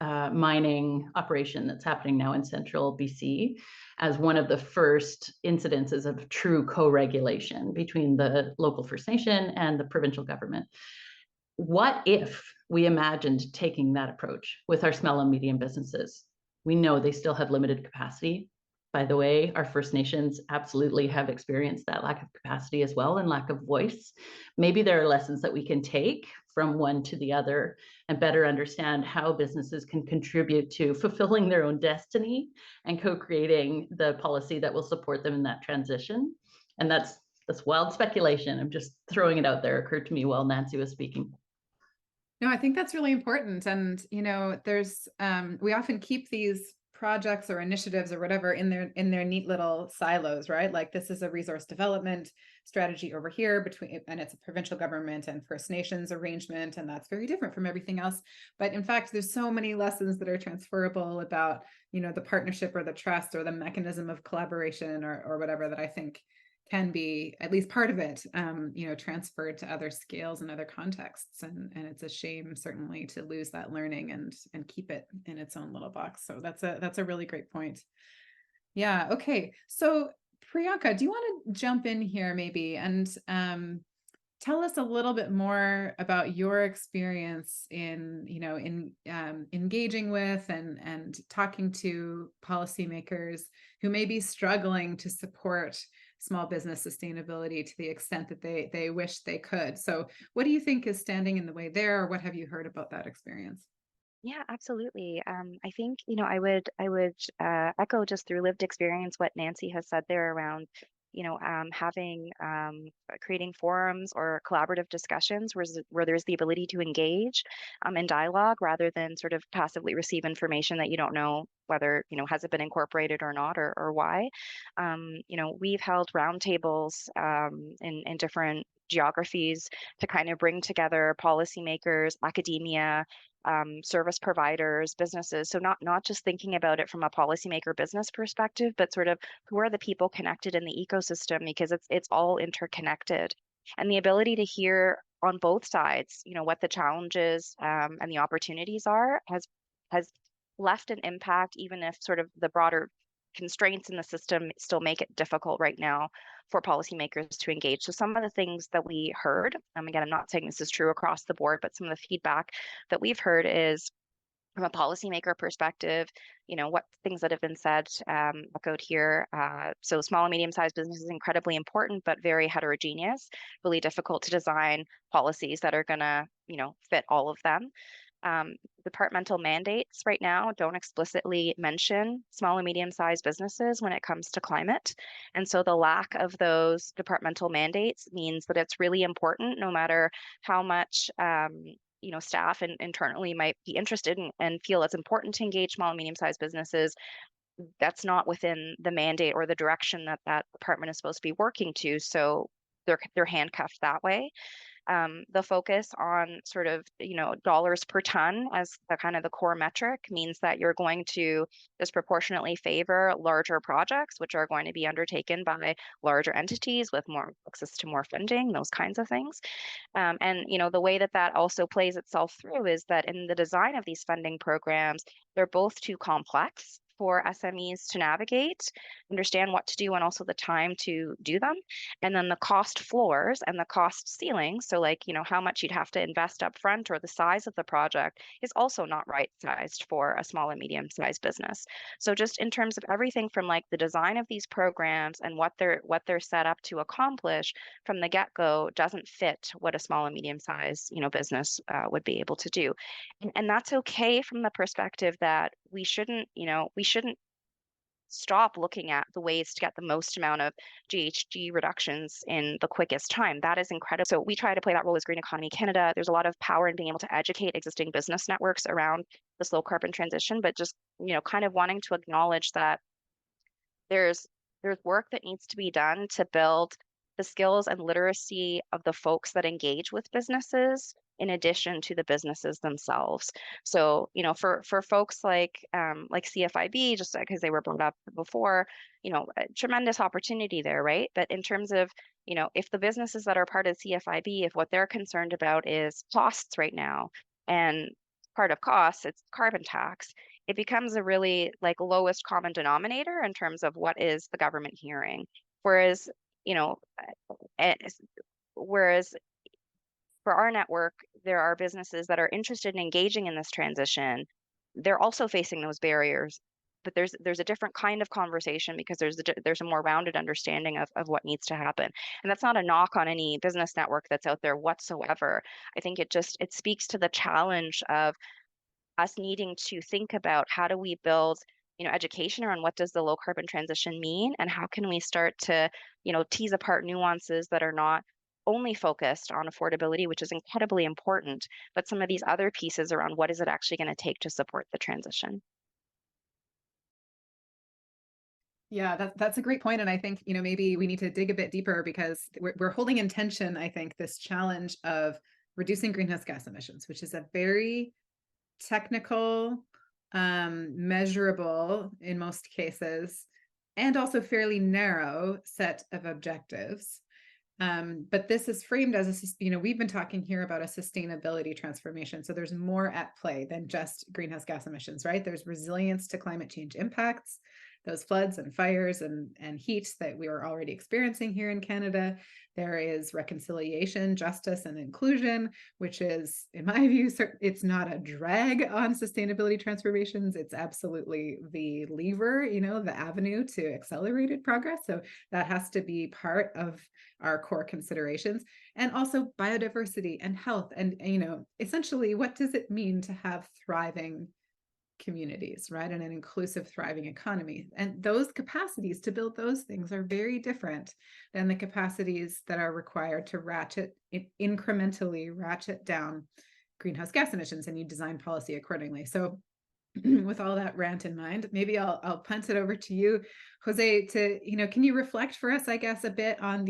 mining operation that's happening now in central BC as one of the first incidences of true co-regulation between the local First Nation and the provincial government. What if we imagined taking that approach with our small and medium businesses? We know they still have limited capacity. By the way, our First Nations absolutely have experienced that lack of capacity as well, and lack of voice. Maybe there are lessons that we can take from one to the other and better understand how businesses can contribute to fulfilling their own destiny and co-creating the policy that will support them in that transition. And that's wild speculation. I'm just throwing it out there. It occurred to me while Nancy was speaking. No, I think that's really important. And, there's, we often keep these projects or initiatives or whatever in their neat little silos, right? Like, this is a resource development strategy over here and it's a provincial government and First Nations arrangement, and that's very different from everything else. But in fact, there's so many lessons that are transferable about, the partnership or the trust or the mechanism of collaboration or whatever, that I think can be, at least part of it, transferred to other scales and other contexts. And it's a shame, certainly, to lose that learning and keep it in its own little box. So that's a really great point. Yeah. Okay. So Priyanka, do you want to jump in here maybe and tell us a little bit more about your experience in engaging with and talking to policymakers who may be struggling to support small business sustainability to the extent that they wish they could. So what do you think is standing in the way there, or what have you heard about that experience? Yeah, absolutely. I think, I would echo just through lived experience what Nancy has said there around, creating forums or collaborative discussions where there's the ability to engage in dialogue rather than sort of passively receive information that you don't know whether, has it been incorporated or not, or why. We've held roundtables in different geographies to kind of bring together policymakers, academia, service providers, businesses. So not just thinking about it from a policymaker business perspective, but sort of who are the people connected in the ecosystem, because it's all interconnected. And the ability to hear on both sides, what the challenges and the opportunities are has left an impact, even if sort of the broader constraints in the system still make it difficult right now for policymakers to engage. So some of the things that we heard, again, I'm not saying this is true across the board, but some of the feedback that we've heard is from a policymaker perspective, what things that have been said, echoed here. So small and medium-sized business is incredibly important, but very heterogeneous, really difficult to design policies that are gonna, fit all of them. Departmental mandates right now don't explicitly mention small and medium-sized businesses when it comes to climate. And so the lack of those departmental mandates means that it's really important, no matter how much staff and internally might be interested and feel it's important to engage small and medium-sized businesses. That's not within the mandate or the direction that department is supposed to be working to. So they're handcuffed that way. The focus on sort of, dollars per ton as the kind of the core metric means that you're going to disproportionately favor larger projects, which are going to be undertaken by larger entities with more access to more funding, those kinds of things. And, the way that also plays itself through is that in the design of these funding programs, they're both too complex for SMEs to navigate, understand what to do, and also the time to do them. And then the cost floors and the cost ceilings, so like, how much you'd have to invest up front or the size of the project, is also not right sized for a small and medium sized business. So just in terms of everything from like the design of these programs and what they're set up to accomplish from the get-go doesn't fit what a small and medium sized business would be able to do. And that's okay from the perspective that we shouldn't stop looking at the ways to get the most amount of GHG reductions in the quickest time. That is incredible. So we try to play that role as Green Economy Canada. There's a lot of power in being able to educate existing business networks around this low carbon transition, but just, kind of wanting to acknowledge that there's work that needs to be done to build the skills and literacy of the folks that engage with businesses in addition to the businesses themselves. So, for folks like CFIB, just because they were brought up before, a tremendous opportunity there, right? But in terms of, if the businesses that are part of CFIB, if what they're concerned about is costs right now, and part of costs, it's carbon tax, it becomes a really like lowest common denominator in terms of what is the government hearing. Whereas, eh, whereas for our network, there are businesses that are interested in engaging in this transition. They're also facing those barriers, but there's a different kind of conversation because there's a more rounded understanding of what needs to happen. And that's not a knock on any business network that's out there whatsoever. I think it speaks to the challenge of us needing to think about how do we build education around what does the low carbon transition mean, and how can we start to tease apart nuances that are not only focused on affordability, which is incredibly important, but some of these other pieces around what is it actually going to take to support the transition. Yeah, that's a great point. And I think, maybe we need to dig a bit deeper because we're holding in tension, I think, this challenge of reducing greenhouse gas emissions, which is a very technical, measurable in most cases, and also fairly narrow set of objectives. But this is framed as we've been talking here about a sustainability transformation. So there's more at play than just greenhouse gas emissions, right? There's resilience to climate change impacts, those floods and fires and heat that we are already experiencing here in Canada. There is reconciliation, justice, and inclusion, which is, in my view, it's not a drag on sustainability transformations. It's absolutely the lever, the avenue to accelerated progress. So that has to be part of our core considerations. And also biodiversity and health. And, essentially, what does it mean to have thriving communities, right? And an inclusive, thriving economy. And those capacities to build those things are very different than the capacities that are required to incrementally ratchet down greenhouse gas emissions, and you design policy accordingly. So with all that rant in mind, maybe I'll punt it over to you, Jose, to, can you reflect for us, I guess, a bit on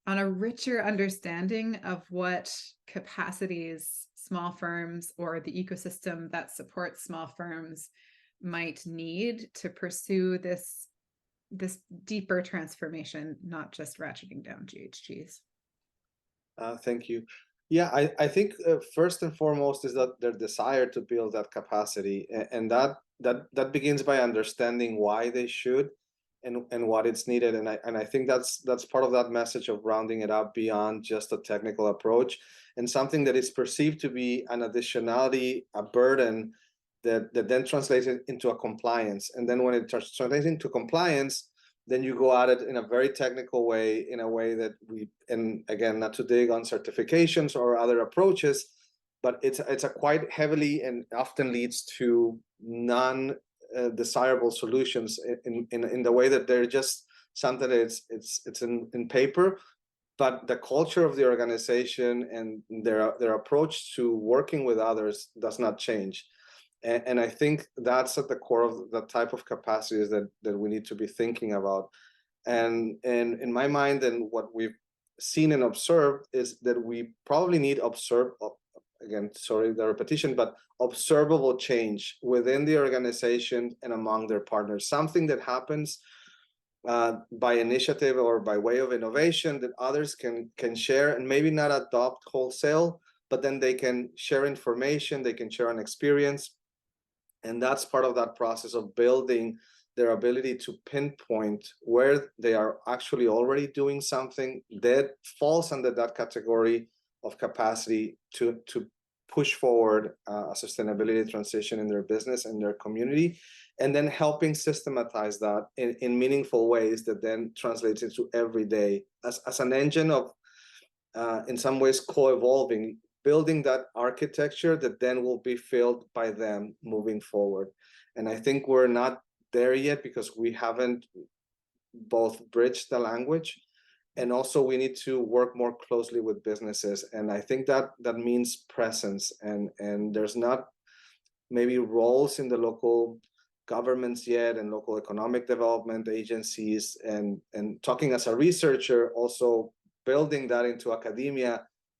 a richer understanding of what capacities small firms or the ecosystem that supports small firms might need to pursue this deeper transformation, not just ratcheting down GHGs? Thank you. Yeah, I think first and foremost is that their desire to build that capacity, and that begins by understanding why they should and what it's needed. And I think that's part of that message of rounding it up beyond just a technical approach, and something that is perceived to be an additionality, a burden that then translates it into a compliance. And then when it translates into compliance, then you go at it in a very technical way, in a way that and again, not to dig on certifications or other approaches, but it's a quite heavily and often leads to non-desirable solutions in the way that they're just something that it's in paper, but the culture of the organization and their approach to working with others does not change. And I think that's at the core of the type of capacities that we need to be thinking about. And in my mind, and what we've seen and observed is that we probably need again, sorry, the repetition, but observable change within the organization and among their partners. Something that happens by initiative or by way of innovation that others can share and maybe not adopt wholesale, but then they can share information, they can share an experience. And that's part of that process of building their ability to pinpoint where they are actually already doing something that falls under that category of capacity to push forward a sustainability transition in their business and their community, and then helping systematize that in meaningful ways that then translates into every day as an engine of, in some ways, co-evolving, building that architecture that then will be filled by them moving forward. And I think we're not there yet because we haven't both bridged the language, and also we need to work more closely with businesses. And I think that means presence, and there's not maybe roles in the local governments yet, and local economic development agencies, and talking as a researcher, also building that into academia,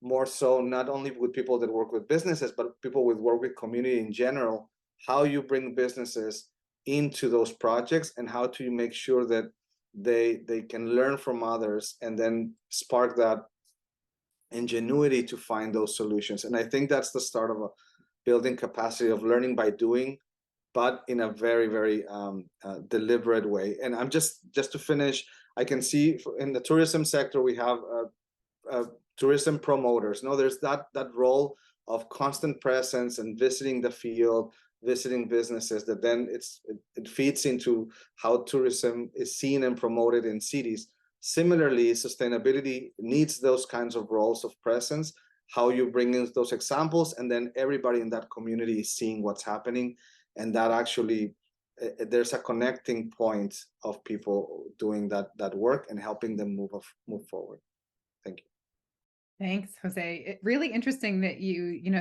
more so not only with people that work with businesses, but people with work with community in general, how you bring businesses into those projects and how to make sure that they can learn from others and then spark that ingenuity to find those solutions. And I think that's the start of a building capacity of learning by doing, but in a very, very deliberate way. And I'm just to finish, I can see in the tourism sector, we have tourism promoters. No, there's that role of constant presence and visiting the field, visiting businesses, that then it feeds into how tourism is seen and promoted in cities. Similarly, sustainability needs those kinds of roles of presence, how you bring in those examples, and then everybody in that community is seeing what's happening. And that actually, there's a connecting point of people doing that work and helping them move forward. Thank you. Thanks, Jose. Really interesting that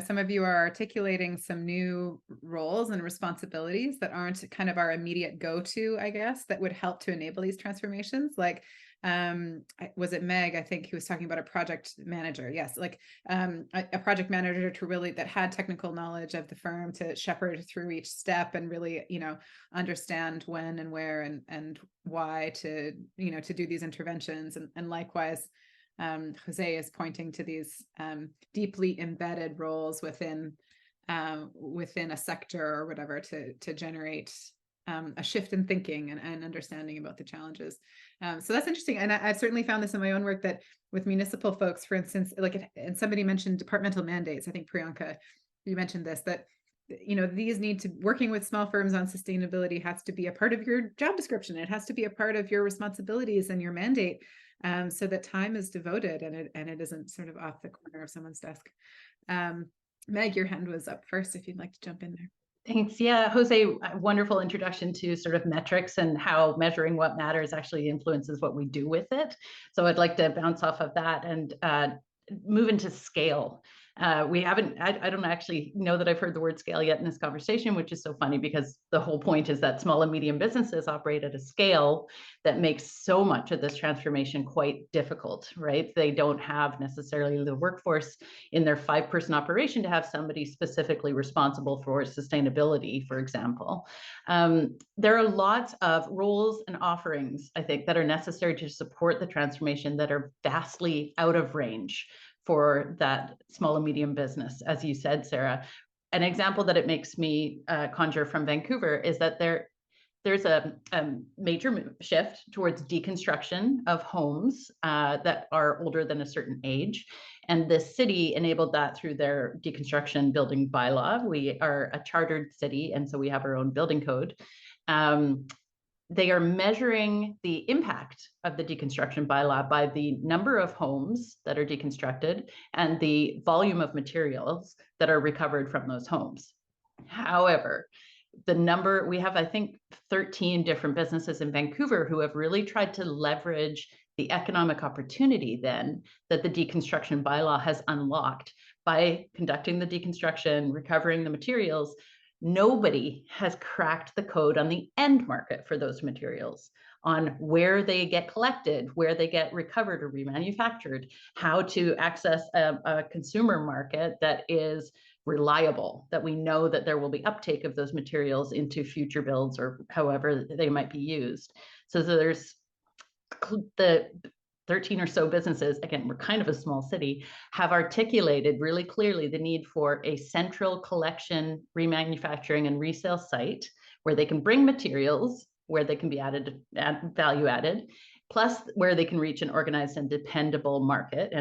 some of you are articulating some new roles and responsibilities that aren't kind of our immediate go-to, I guess, that would help to enable these transformations. Like, was it Meg? I think he was talking about a project manager. Yes, like a project manager that had technical knowledge of the firm to shepherd through each step and really, understand when and where and why to do these interventions. And likewise, Jose is pointing to these deeply embedded roles within a sector or whatever to generate a shift in thinking and understanding about the challenges. So that's interesting. And I've certainly found this in my own work, that with municipal folks, for instance, and somebody mentioned departmental mandates. I think Priyanka, you mentioned this, that these working with small firms on sustainability has to be a part of your job description. It has to be a part of your responsibilities and your mandate, so that time is devoted and it isn't sort of off the corner of someone's desk. Meg, your hand was up first, if you'd like to jump in there. Thanks. Yeah, Jose, wonderful introduction to sort of metrics and how measuring what matters actually influences what we do with it. So I'd like to bounce off of that and move into scale. I don't actually know that I've heard the word scale yet in this conversation, which is so funny because the whole point is that small and medium businesses operate at a scale that makes so much of this transformation quite difficult, right? They don't have necessarily the workforce in their 5-person operation to have somebody specifically responsible for sustainability, for example. There are lots of roles and offerings, I think, that are necessary to support the transformation that are vastly out of range for that small and medium business, as you said, Sarah. An example that it makes me conjure from Vancouver is that there's a major shift towards deconstruction of homes that are older than a certain age. And the city enabled that through their deconstruction building bylaw. We are a chartered city, and so we have our own building code. They are measuring the impact of the deconstruction bylaw by the number of homes that are deconstructed and the volume of materials that are recovered from those homes. However, we have, I think, 13 different businesses in Vancouver who have really tried to leverage the economic opportunity then that the deconstruction bylaw has unlocked by conducting the deconstruction, recovering the materials. Nobody has cracked the code on the end market for those materials, on where they get collected, where they get recovered or remanufactured, how to access a consumer market that is reliable, that we know that there will be uptake of those materials into future builds or however they might be used. So there's the 13 or so businesses, again, we're kind of a small city, have articulated really clearly the need for a central collection, remanufacturing, and resale site where they can bring materials, where they can be value added, plus where they can reach an organized and dependable market.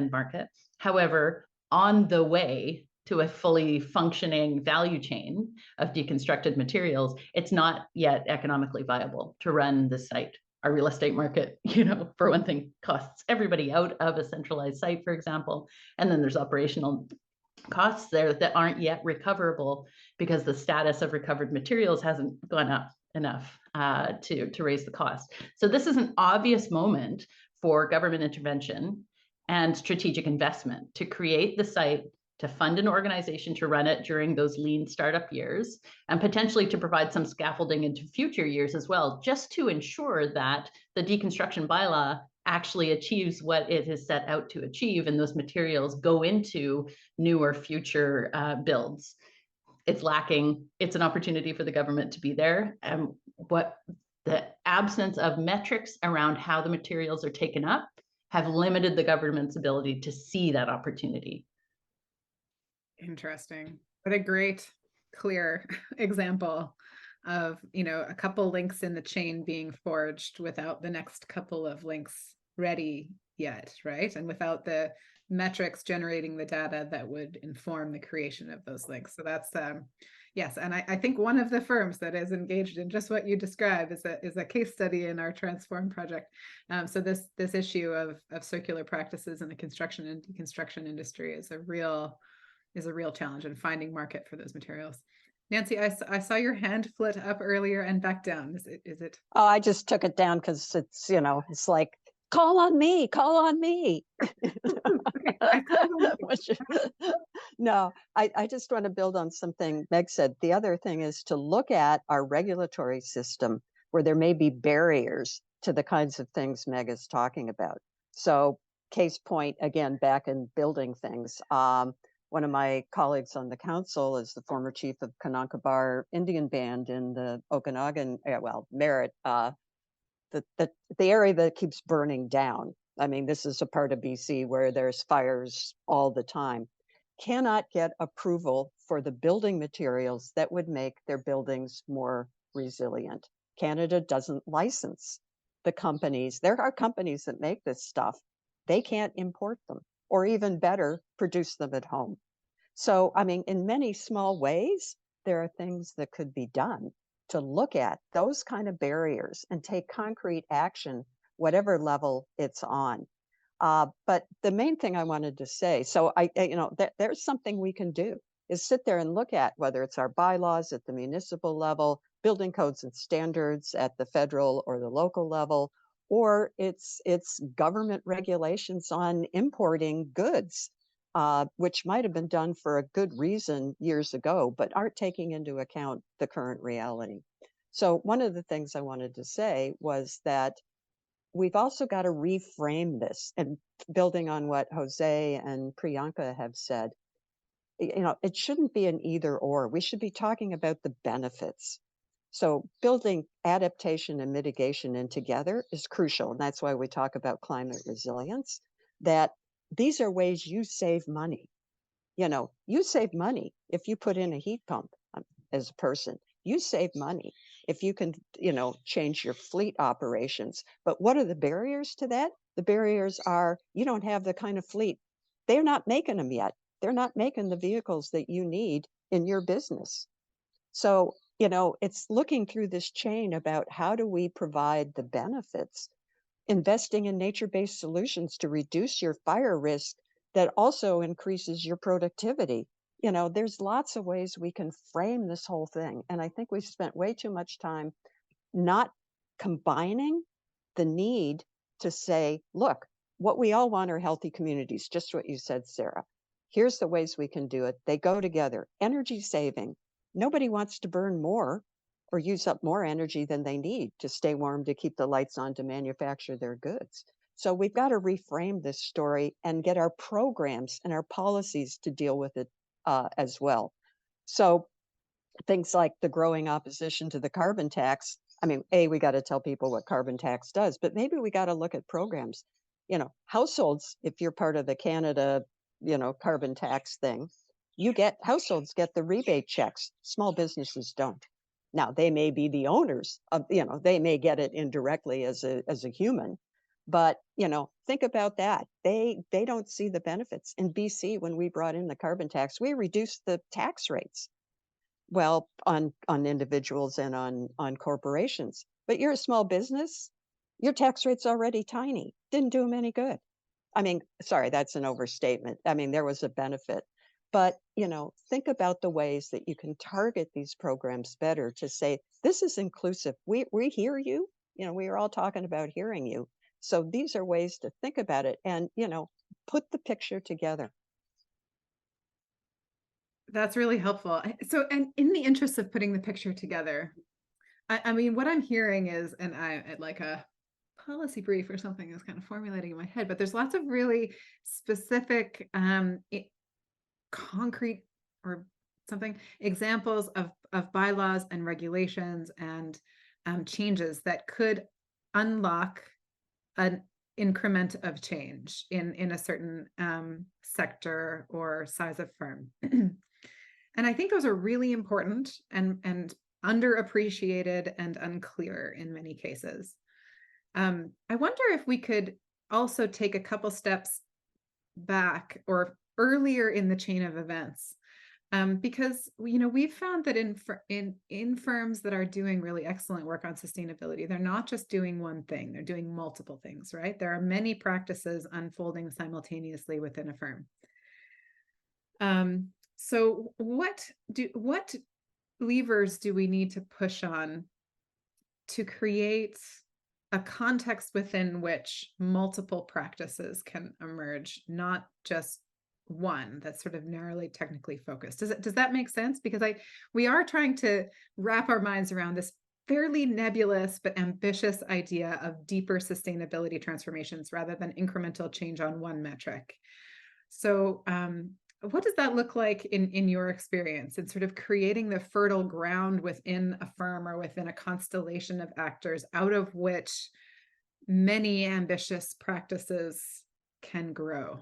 However, on the way to a fully functioning value chain of deconstructed materials, it's not yet economically viable to run the site. Our real estate market, for one thing, costs everybody out of a centralized site, for example. And then there's operational costs there that aren't yet recoverable because the status of recovered materials hasn't gone up enough to raise the cost. So this is an obvious moment for government intervention and strategic investment to create the site to fund an organization to run it during those lean startup years, and potentially to provide some scaffolding into future years as well, just to ensure that the deconstruction bylaw actually achieves what it is set out to achieve, and those materials go into new or future builds. It's lacking. It's an opportunity for the government to be there. What the absence of metrics around how the materials are taken up have limited the government's ability to see that opportunity. Interesting. What a great, clear example of, a couple links in the chain being forged without the next couple of links ready yet, right? And without the metrics generating the data that would inform the creation of those links. So that's yes, and I think one of the firms that is engaged in just what you described is a case study in our Transform project. So this issue of circular practices in the construction and deconstruction industry is a real challenge in finding market for those materials. Nancy, I saw your hand flit up earlier and back down. Is it? Oh, I just took it down because it's, it's like, call on me, call on me. No, I just want to build on something Meg said. The other thing is to look at our regulatory system where there may be barriers to the kinds of things Meg is talking about. So case point, again, back in building things. One of my colleagues on the council is the former chief of Kanankabar Indian Band in the Okanagan, Merritt, the area that keeps burning down. I mean, this is a part of BC where there's fires all the time. Cannot get approval for the building materials that would make their buildings more resilient. Canada doesn't license the companies. There are companies that make this stuff. They can't import them, or even better, produce them at home. So, I mean, in many small ways, there are things that could be done to look at those kind of barriers and take concrete action, whatever level it's on. But the main thing I wanted to say, so there's something we can do is sit there and look at whether it's our bylaws at the municipal level, building codes and standards at the federal or the local level, or it's government regulations on importing goods, which might have been done for a good reason years ago, but aren't taking into account the current reality. So one of the things I wanted to say was that we've also got to reframe this, and building on what Jose and Priyanka have said, it shouldn't be an either or. We should be talking about the benefits. So building adaptation and mitigation in together is crucial. And that's why we talk about climate resilience, that these are ways you save money. You save money if you put in a heat pump as a person. You save money if you can, change your fleet operations. But what are the barriers to that? The barriers are you don't have the kind of fleet. They're not making them yet. They're not making the vehicles that you need in your business. So, it's looking through this chain about how do we provide the benefits, investing in nature-based solutions to reduce your fire risk that also increases your productivity. There's lots of ways we can frame this whole thing. And I think we've spent way too much time not combining the need to say, look, what we all want are healthy communities, just what you said, Sarah. Here's the ways we can do it. They go together. Energy saving. Nobody wants to burn more or use up more energy than they need to stay warm, to keep the lights on, to manufacture their goods. So we've got to reframe this story and get our programs and our policies to deal with it as well. So things like the growing opposition to the carbon tax. I mean, we got to tell people what carbon tax does, but maybe we got to look at programs. Households, if you're part of the Canada, carbon tax thing, households get the rebate checks. Small businesses don't. Now, they may be the owners of, they may get it indirectly as a human, but, think about that. They don't see the benefits. In BC, when we brought in the carbon tax, we reduced the tax rates. Well, on individuals and on corporations. But you're a small business, your tax rate's already tiny. Didn't do them any good. I mean, sorry, that's an overstatement. I mean, there was a benefit. But, think about the ways that you can target these programs better to say, this is inclusive. We hear you. We are all talking about hearing you. So these are ways to think about it and, put the picture together. That's really helpful. So, and in the interest of putting the picture together, I mean, what I'm hearing is, and I like a policy brief or something is kind of formulating in my head, but there's lots of really specific, concrete or something examples of bylaws and regulations and changes that could unlock an increment of change in a certain sector or size of firm. And I think those are really important and underappreciated and unclear in many cases. I wonder if we could also take a couple steps back or earlier in the chain of events, because we've found that in firms that are doing really excellent work on sustainability, they're not just doing one thing; they're doing multiple things. Right? There are many practices unfolding simultaneously within a firm. So what levers do we need to push on to create a context within which multiple practices can emerge, not just one that's sort of narrowly technically focused? Does that make sense? Because we are trying to wrap our minds around this fairly nebulous but ambitious idea of deeper sustainability transformations rather than incremental change on one metric. So what does that look like in your experience in sort of creating the fertile ground within a firm or within a constellation of actors out of which many ambitious practices can grow?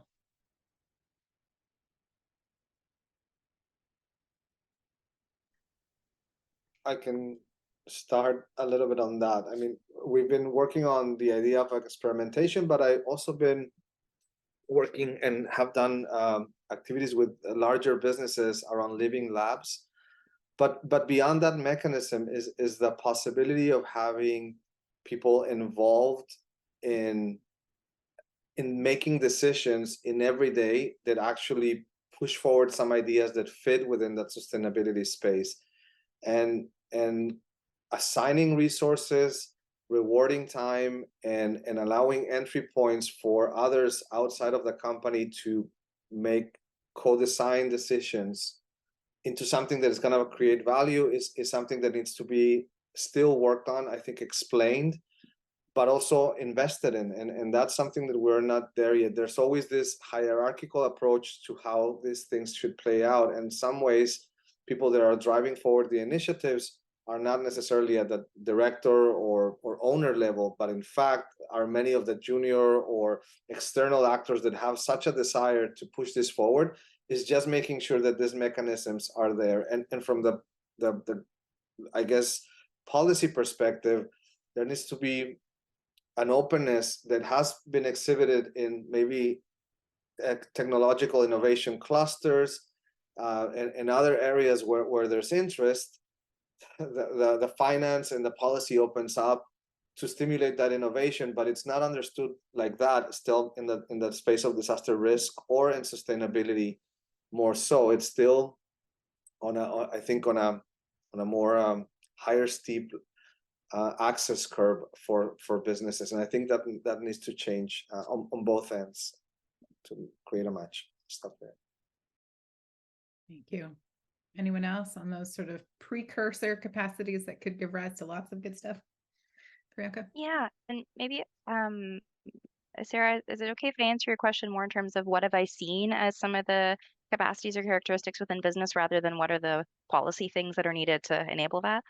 I can start a little bit on that. I mean, we've been working on the idea of experimentation, but I've also been working and have done activities with larger businesses around living labs. But beyond that mechanism is the possibility of having people involved in making decisions in every day that actually push forward some ideas that fit within that sustainability space, and assigning resources, rewarding time, and allowing entry points for others outside of the company to make co-design decisions into something that is going to create value is something that needs to be still worked on, I think, explained, but also invested in. And that's something that we're not there yet. There's always this hierarchical approach to how these things should play out. And in some ways, people that are driving forward the initiatives are not necessarily at the director or owner level, but in fact are many of the junior or external actors that have such a desire to push this forward. Is just making sure that these mechanisms are there. And from the I guess policy perspective, there needs to be an openness that has been exhibited in maybe technological innovation clusters and other areas where there's interest. The finance and the policy opens up to stimulate that innovation, but it's not understood like that still in the space of disaster risk or in sustainability more so. It's still on a more higher steep access curve for businesses, and I think that needs to change on both ends to create a match. Stuff there. Thank you. Anyone else on those sort of precursor capacities that could give rise to lots of good stuff? Priyanka? Yeah, and maybe Sarah, is it okay if I answer your question more in terms of what have I seen as some of the capacities or characteristics within business rather than what are the policy things that are needed to enable that?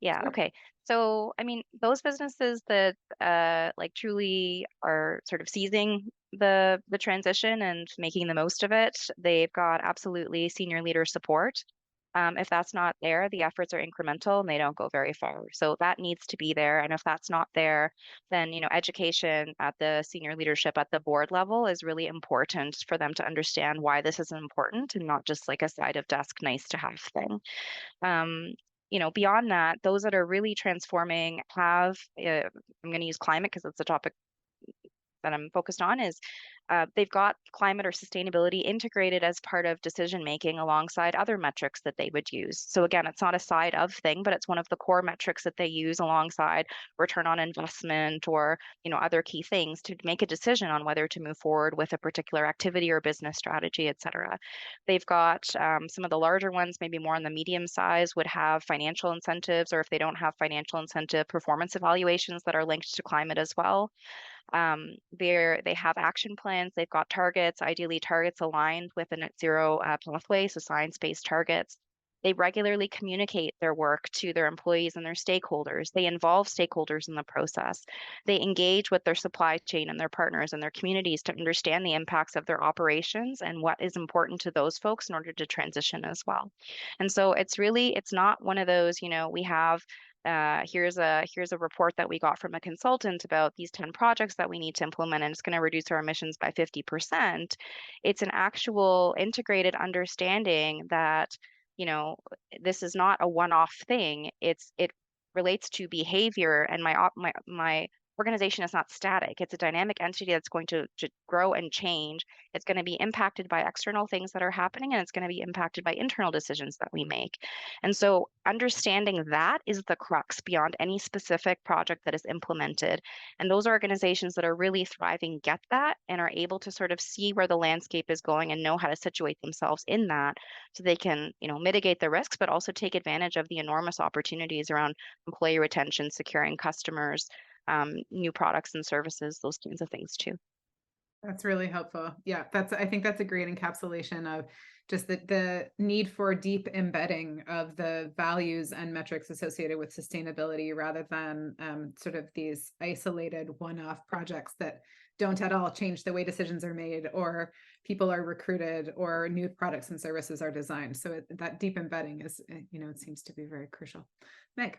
Yeah, Sure. okay. So, I mean, those businesses that like truly are sort of seizing the transition and making the most of it, they've got absolutely senior leader support. If that's not there, the efforts are incremental and they don't go very far. So that needs to be there. And if that's not there, then, education at the senior leadership at the board level is really important for them to understand why this is important and not just like a side of desk nice to have thing. Beyond that, those that are really transforming have, I'm going to use climate because it's a topic that I'm focused on is they've got climate or sustainability integrated as part of decision making alongside other metrics that they would use. So again, it's not a side of thing, but it's one of the core metrics that they use alongside return on investment or other key things to make a decision on whether to move forward with a particular activity or business strategy, et cetera. They've got some of the larger ones, maybe more on the medium size, would have financial incentives, or if they don't have financial incentive, performance evaluations that are linked to climate as well. They have action plans, they've got targets, ideally targets aligned with a net zero pathway, so science-based targets. They regularly communicate their work to their employees and their stakeholders. They involve stakeholders in the process. They engage with their supply chain and their partners and their communities to understand the impacts of their operations and what is important to those folks in order to transition as well. And so it's not one of those, we have here's a report that we got from a consultant about these 10 projects that we need to implement, and it's going to reduce our emissions by 50%. It's an actual integrated understanding that, this is not a one-off thing. It relates to behavior, and my organization is not static. It's a dynamic entity that's going to grow and change. It's going to be impacted by external things that are happening, and it's going to be impacted by internal decisions that we make. And so understanding that is the crux beyond any specific project that is implemented. And those organizations that are really thriving get that and are able to sort of see where the landscape is going and know how to situate themselves in that so they can, mitigate the risks, but also take advantage of the enormous opportunities around employee retention, securing customers, new products and services, those kinds of things too. That's really helpful. Yeah, I think that's a great encapsulation of just the need for deep embedding of the values and metrics associated with sustainability rather than sort of these isolated one-off projects that don't at all change the way decisions are made or people are recruited or new products and services are designed. So that deep embedding is, it seems to be very crucial. Meg.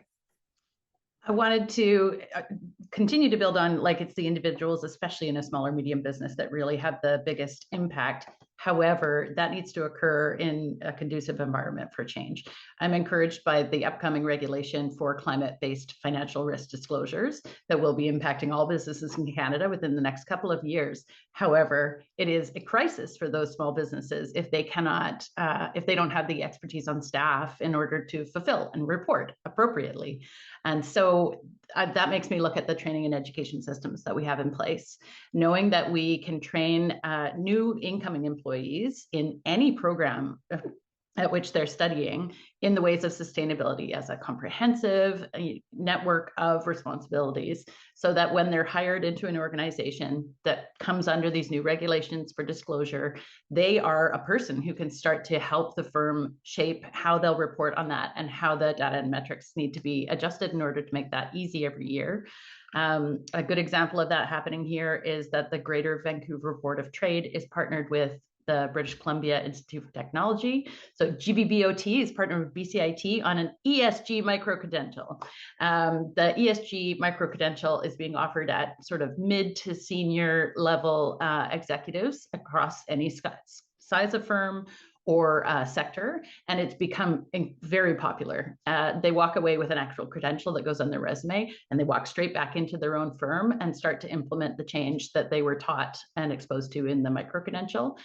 I wanted to continue to build on, it's the individuals, especially in a smaller medium business, that really have the biggest impact. However, that needs to occur in a conducive environment for change. I'm encouraged by the upcoming regulation for climate-based financial risk disclosures that will be impacting all businesses in Canada within the next couple of years. However, it is a crisis for those small businesses if they don't have the expertise on staff in order to fulfill and report appropriately. And so that makes me look at the training and education systems that we have in place, knowing that we can train new incoming employees in any program at which they're studying in the ways of sustainability as a comprehensive network of responsibilities, so that when they're hired into an organization that comes under these new regulations for disclosure, they are a person who can start to help the firm shape how they'll report on that and how the data and metrics need to be adjusted in order to make that easy every year. A good example of that happening here is that the Greater Vancouver Board of Trade is partnered with the British Columbia Institute of Technology. So GBBOT is partnered with BCIT on an ESG micro-credential. The ESG micro-credential is being offered at sort of mid to senior level executives across any size of firm or sector, and it's become very popular. They walk away with an actual credential that goes on their resume, and they walk straight back into their own firm and start to implement the change that they were taught and exposed to in the micro-credential.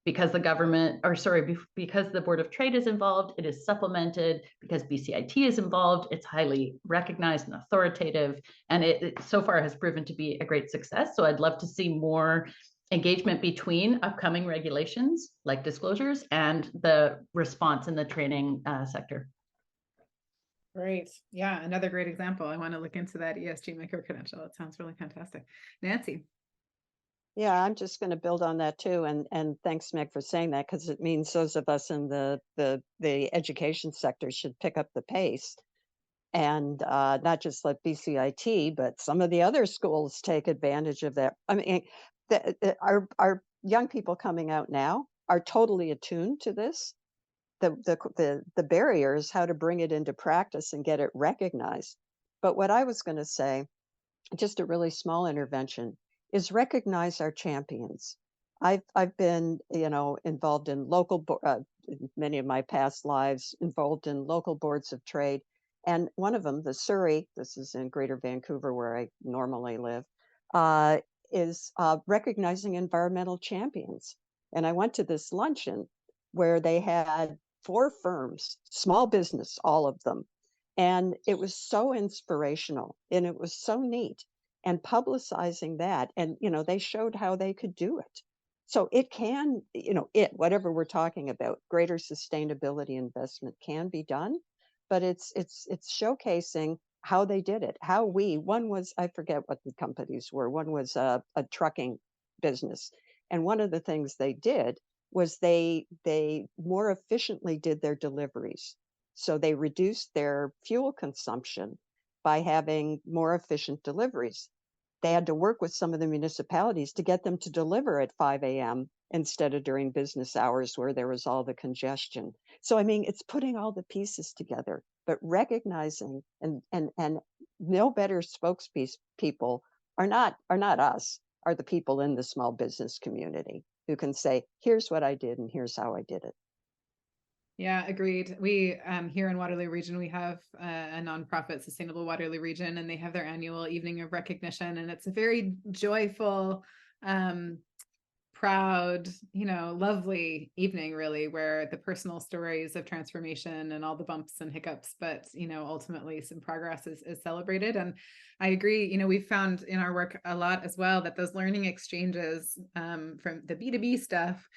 Because because the Board of Trade is involved, it is supplemented. Because BCIT is involved, it's highly recognized and authoritative, and it so far has proven to be a great success. So I'd love to see more engagement between upcoming regulations like disclosures and the response in the training sector. Great. Yeah, another great example. I want to look into that ESG micro-credential. It sounds really fantastic. Nancy. Yeah, I'm just going to build on that too, and thanks, Meg, for saying that, because it means those of us in the education sector should pick up the pace, and not just let BCIT, but some of the other schools take advantage of that. I mean, our young people coming out now are totally attuned to this. The barrier is how to bring it into practice and get it recognized. But what I was going to say, just a really small intervention, is recognize our champions. I've been, involved in local, many of my past lives, involved in local boards of trade. And one of them, the Surrey, this is in Greater Vancouver where I normally live, is recognizing environmental champions. And I went to this luncheon where they had 4 firms, small business, all of them. And it was so inspirational and it was so neat, and publicizing that. And, they showed how they could do it. So it can, whatever we're talking about, greater sustainability investment can be done, but it's showcasing how they did it. One was, I forget what the companies were. One was a trucking business. And one of the things they did was they more efficiently did their deliveries. So they reduced their fuel consumption by having more efficient deliveries. They had to work with some of the municipalities to get them to deliver at 5 a.m. instead of during business hours where there was all the congestion. So, I mean, it's putting all the pieces together, but recognizing and no better spokespeople are not us, are the people in the small business community who can say, here's what I did and here's how I did it. Yeah, agreed. We here in Waterloo Region, we have a nonprofit, Sustainable Waterloo Region, and they have their annual evening of recognition, and it's a very joyful, proud, lovely evening, really, where the personal stories of transformation and all the bumps and hiccups, but ultimately some progress is celebrated. And I agree, we've found in our work a lot as well that those learning exchanges from the B2B stuff,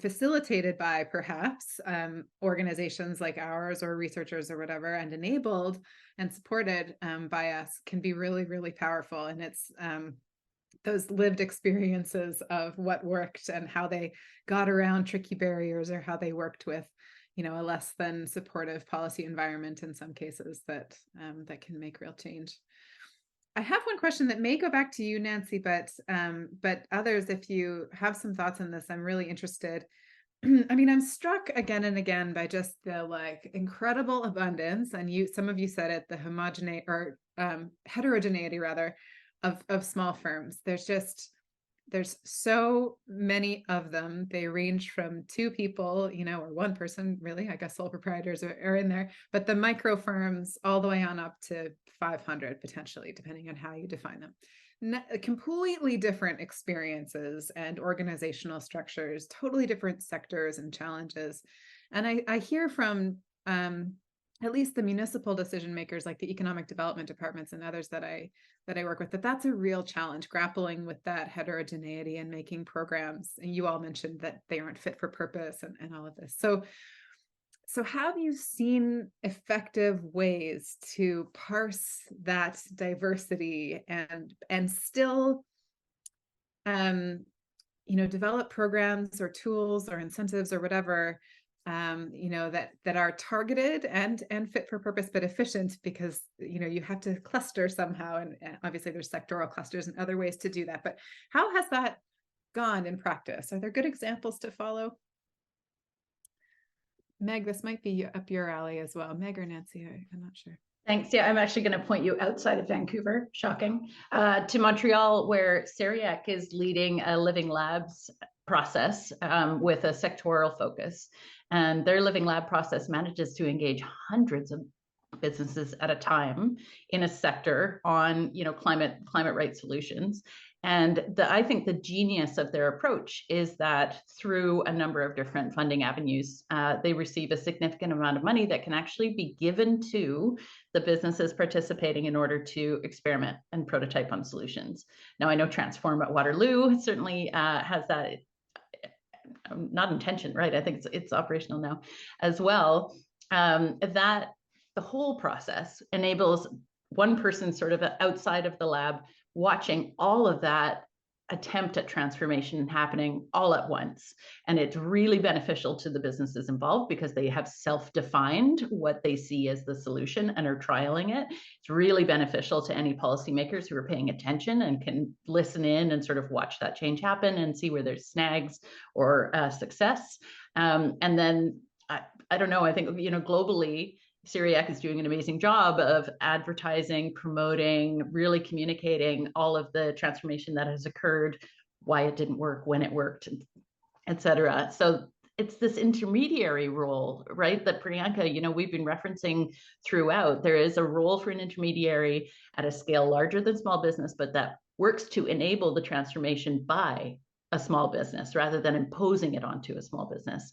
facilitated by perhaps organizations like ours or researchers or whatever, and enabled and supported by us, can be really, really powerful. And it's those lived experiences of what worked and how they got around tricky barriers, or how they worked with, a less than supportive policy environment in some cases, that can make real change. I have one question that may go back to you, Nancy, but others, if you have some thoughts on this, I'm really interested. I mean, I'm struck again and again by just the incredible abundance, and some of you said it, the heterogeneity rather, of small firms. There's so many of them. They range from 2 people, or 1 person, really. I guess sole proprietors are in there, but the micro firms all the way on up to 500 potentially, depending on how you define them. Completely different experiences and organizational structures, totally different sectors and challenges. And I hear from at least the municipal decision makers, like the economic development departments and others that I work with, that's a real challenge, grappling with that heterogeneity and making programs. And you all mentioned that they aren't fit for purpose and all of this. So have you seen effective ways to parse that diversity and still develop programs or tools or incentives or whatever, that are targeted and fit for purpose, but efficient, because, you have to cluster somehow. And obviously there's sectoral clusters and other ways to do that. But how has that gone in practice? Are there good examples to follow? Meg, this might be up your alley as well. Meg or Nancy, I'm not sure. Thanks. Yeah, I'm actually going to point you outside of Vancouver, shocking, to Montreal, where CERIAC is leading a living labs process with a sectoral focus. And their living lab process manages to engage hundreds of businesses at a time in a sector on, climate right solutions. And I think the genius of their approach is that through a number of different funding avenues, they receive a significant amount of money that can actually be given to the businesses participating in order to experiment and prototype on solutions. Now, I know Transform at Waterloo certainly has that, not intention, right? I think it's operational now as well. That the whole process enables one person sort of outside of the lab watching all of that attempt at transformation happening all at once. And it's really beneficial to the businesses involved because they have self-defined what they see as the solution and are trialing it. It's really beneficial to any policymakers who are paying attention and can listen in and sort of watch that change happen and see where there's snags or success. And then, I don't know, I think, globally, CERIAC is doing an amazing job of advertising, promoting, really communicating all of the transformation that has occurred, why it didn't work, when it worked, et cetera. So it's this intermediary role, right, that Priyanka, we've been referencing throughout. There is a role for an intermediary at a scale larger than small business, but that works to enable the transformation by a small business rather than imposing it onto a small business,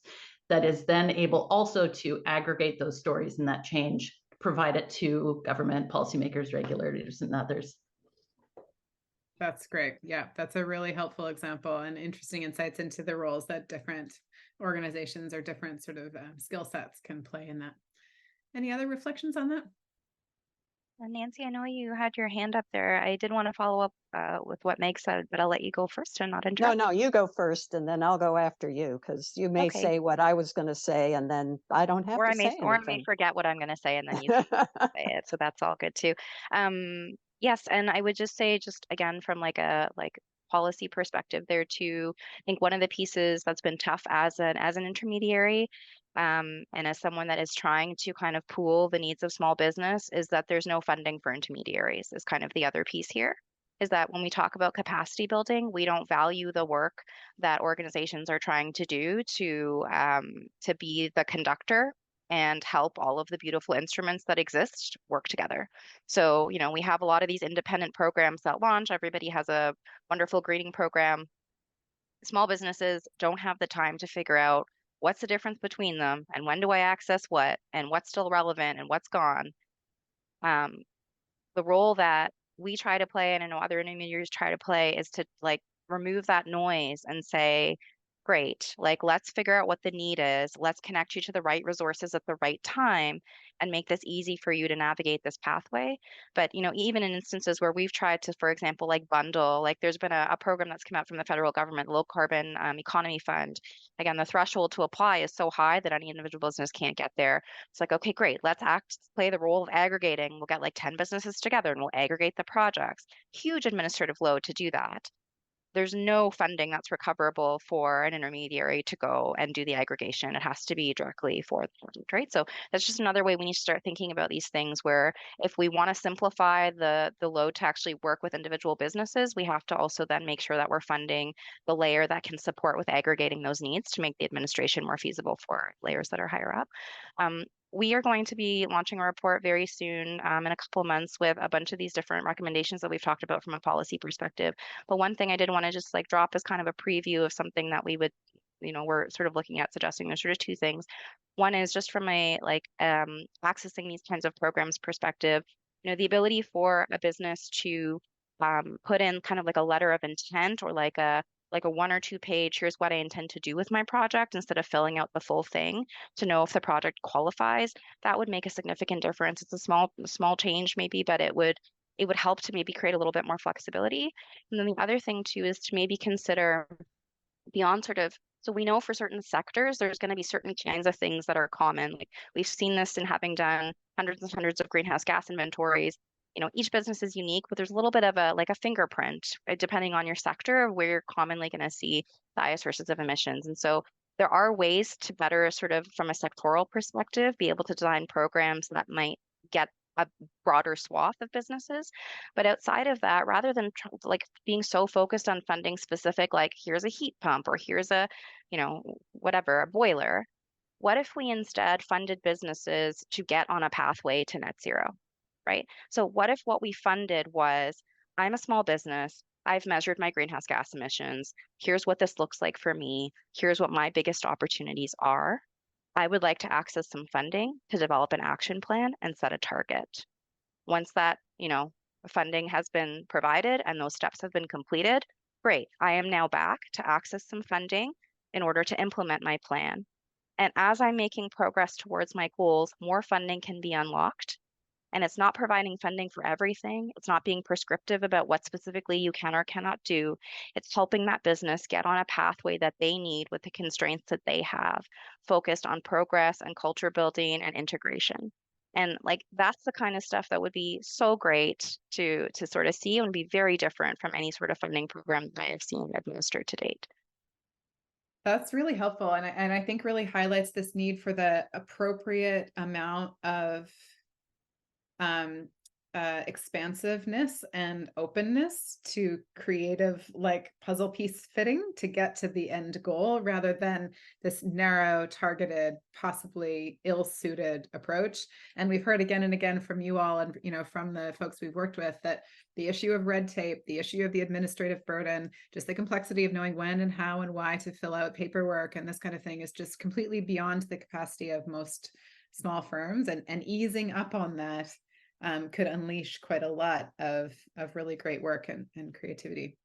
that is then able also to aggregate those stories and that change, provide it to government, policymakers, regulators, and others. That's great. Yeah, that's a really helpful example and interesting insights into the roles that different organizations or different sort of skill sets can play in that. Any other reflections on that? Nancy, I know you had your hand up there. I did want to follow up with what Meg said, but I'll let you go first and not interrupt. No, you go first and then I'll go after you, because you may Okay. say what I was going to say and then I don't have to say Or I may anything. forget what I'm going to say and then you say it. So that's all good too. Yes, and I would just say, just again, from like a policy perspective there too, I think one of the pieces that's been tough as an intermediary, and as someone that is trying to kind of pool the needs of small business, is that there's no funding for intermediaries, is kind of the other piece here. Is that when we talk about capacity building, we don't value the work that organizations are trying to do to be the conductor and help all of the beautiful instruments that exist work together. So, we have a lot of these independent programs that launch. Everybody has a wonderful greeting program. Small businesses don't have the time to figure out what's the difference between them and when do I access what and what's still relevant and what's gone. The role that we try to play, and I know other intermediaries try to play, is to remove that noise and say, great, let's figure out what the need is. Let's connect you to the right resources at the right time and make this easy for you to navigate this pathway. But, even in instances where we've tried to, for example, bundle, there's been a program that's come out from the federal government, Low Carbon Economy Fund. Again, the threshold to apply is so high that any individual business can't get there. It's okay, great, let's play the role of aggregating. We'll get 10 businesses together and we'll aggregate the projects. Huge administrative load to do that. There's no funding that's recoverable for an intermediary to go and do the aggregation. It has to be directly for the project, right? So that's just another way we need to start thinking about these things, where if we want to simplify the load to actually work with individual businesses, we have to also then make sure that we're funding the layer that can support with aggregating those needs to make the administration more feasible for layers that are higher up. We are going to be launching a report very soon, in a couple of months, with a bunch of these different recommendations that we've talked about from a policy perspective. But one thing I did want to just drop as kind of a preview of something that we would, we're sort of looking at suggesting. There's sort of two things. One is just from a accessing these kinds of programs perspective, the ability for a business to put in kind of a letter of intent, or a 1 or 2 page, here's what I intend to do with my project, instead of filling out the full thing to know if the project qualifies. That would make a significant difference. It's a small change maybe, but it would help to maybe create a little bit more flexibility. And then the other thing too is to maybe consider beyond so we know for certain sectors, there's going to be certain kinds of things that are common. We've seen this in having done hundreds and hundreds of greenhouse gas inventories. Each business is unique, but there's a little bit of a fingerprint, right, depending on your sector, of where you're commonly going to see the highest sources of emissions. And so there are ways to better from a sectoral perspective, be able to design programs that might get a broader swath of businesses. But outside of that, rather than being so focused on funding specific, here's a heat pump, or here's a, whatever, a boiler, what if we instead funded businesses to get on a pathway to net zero? Right? So what if what we funded was, I'm a small business, I've measured my greenhouse gas emissions, here's what this looks like for me, here's what my biggest opportunities are. I would like to access some funding to develop an action plan and set a target. Once that, funding has been provided and those steps have been completed, great, I am now back to access some funding in order to implement my plan. And as I'm making progress towards my goals, more funding can be unlocked. And it's not providing funding for everything. It's not being prescriptive about what specifically you can or cannot do. It's helping that business get on a pathway that they need with the constraints that they have, focused on progress and culture building and integration. And that's the kind of stuff that would be so great to sort of see, and be very different from any sort of funding program that I have seen administered to date. That's really helpful. And I think really highlights this need for the appropriate amount of expansiveness and openness to creative, like puzzle piece fitting to get to the end goal, rather than this narrow, targeted, possibly ill-suited approach. And we've heard again and again from you all, and from the folks we've worked with, that the issue of red tape, the issue of the administrative burden, just the complexity of knowing when and how and why to fill out paperwork and this kind of thing is just completely beyond the capacity of most small firms, and easing up on that could unleash quite a lot of really great work and creativity.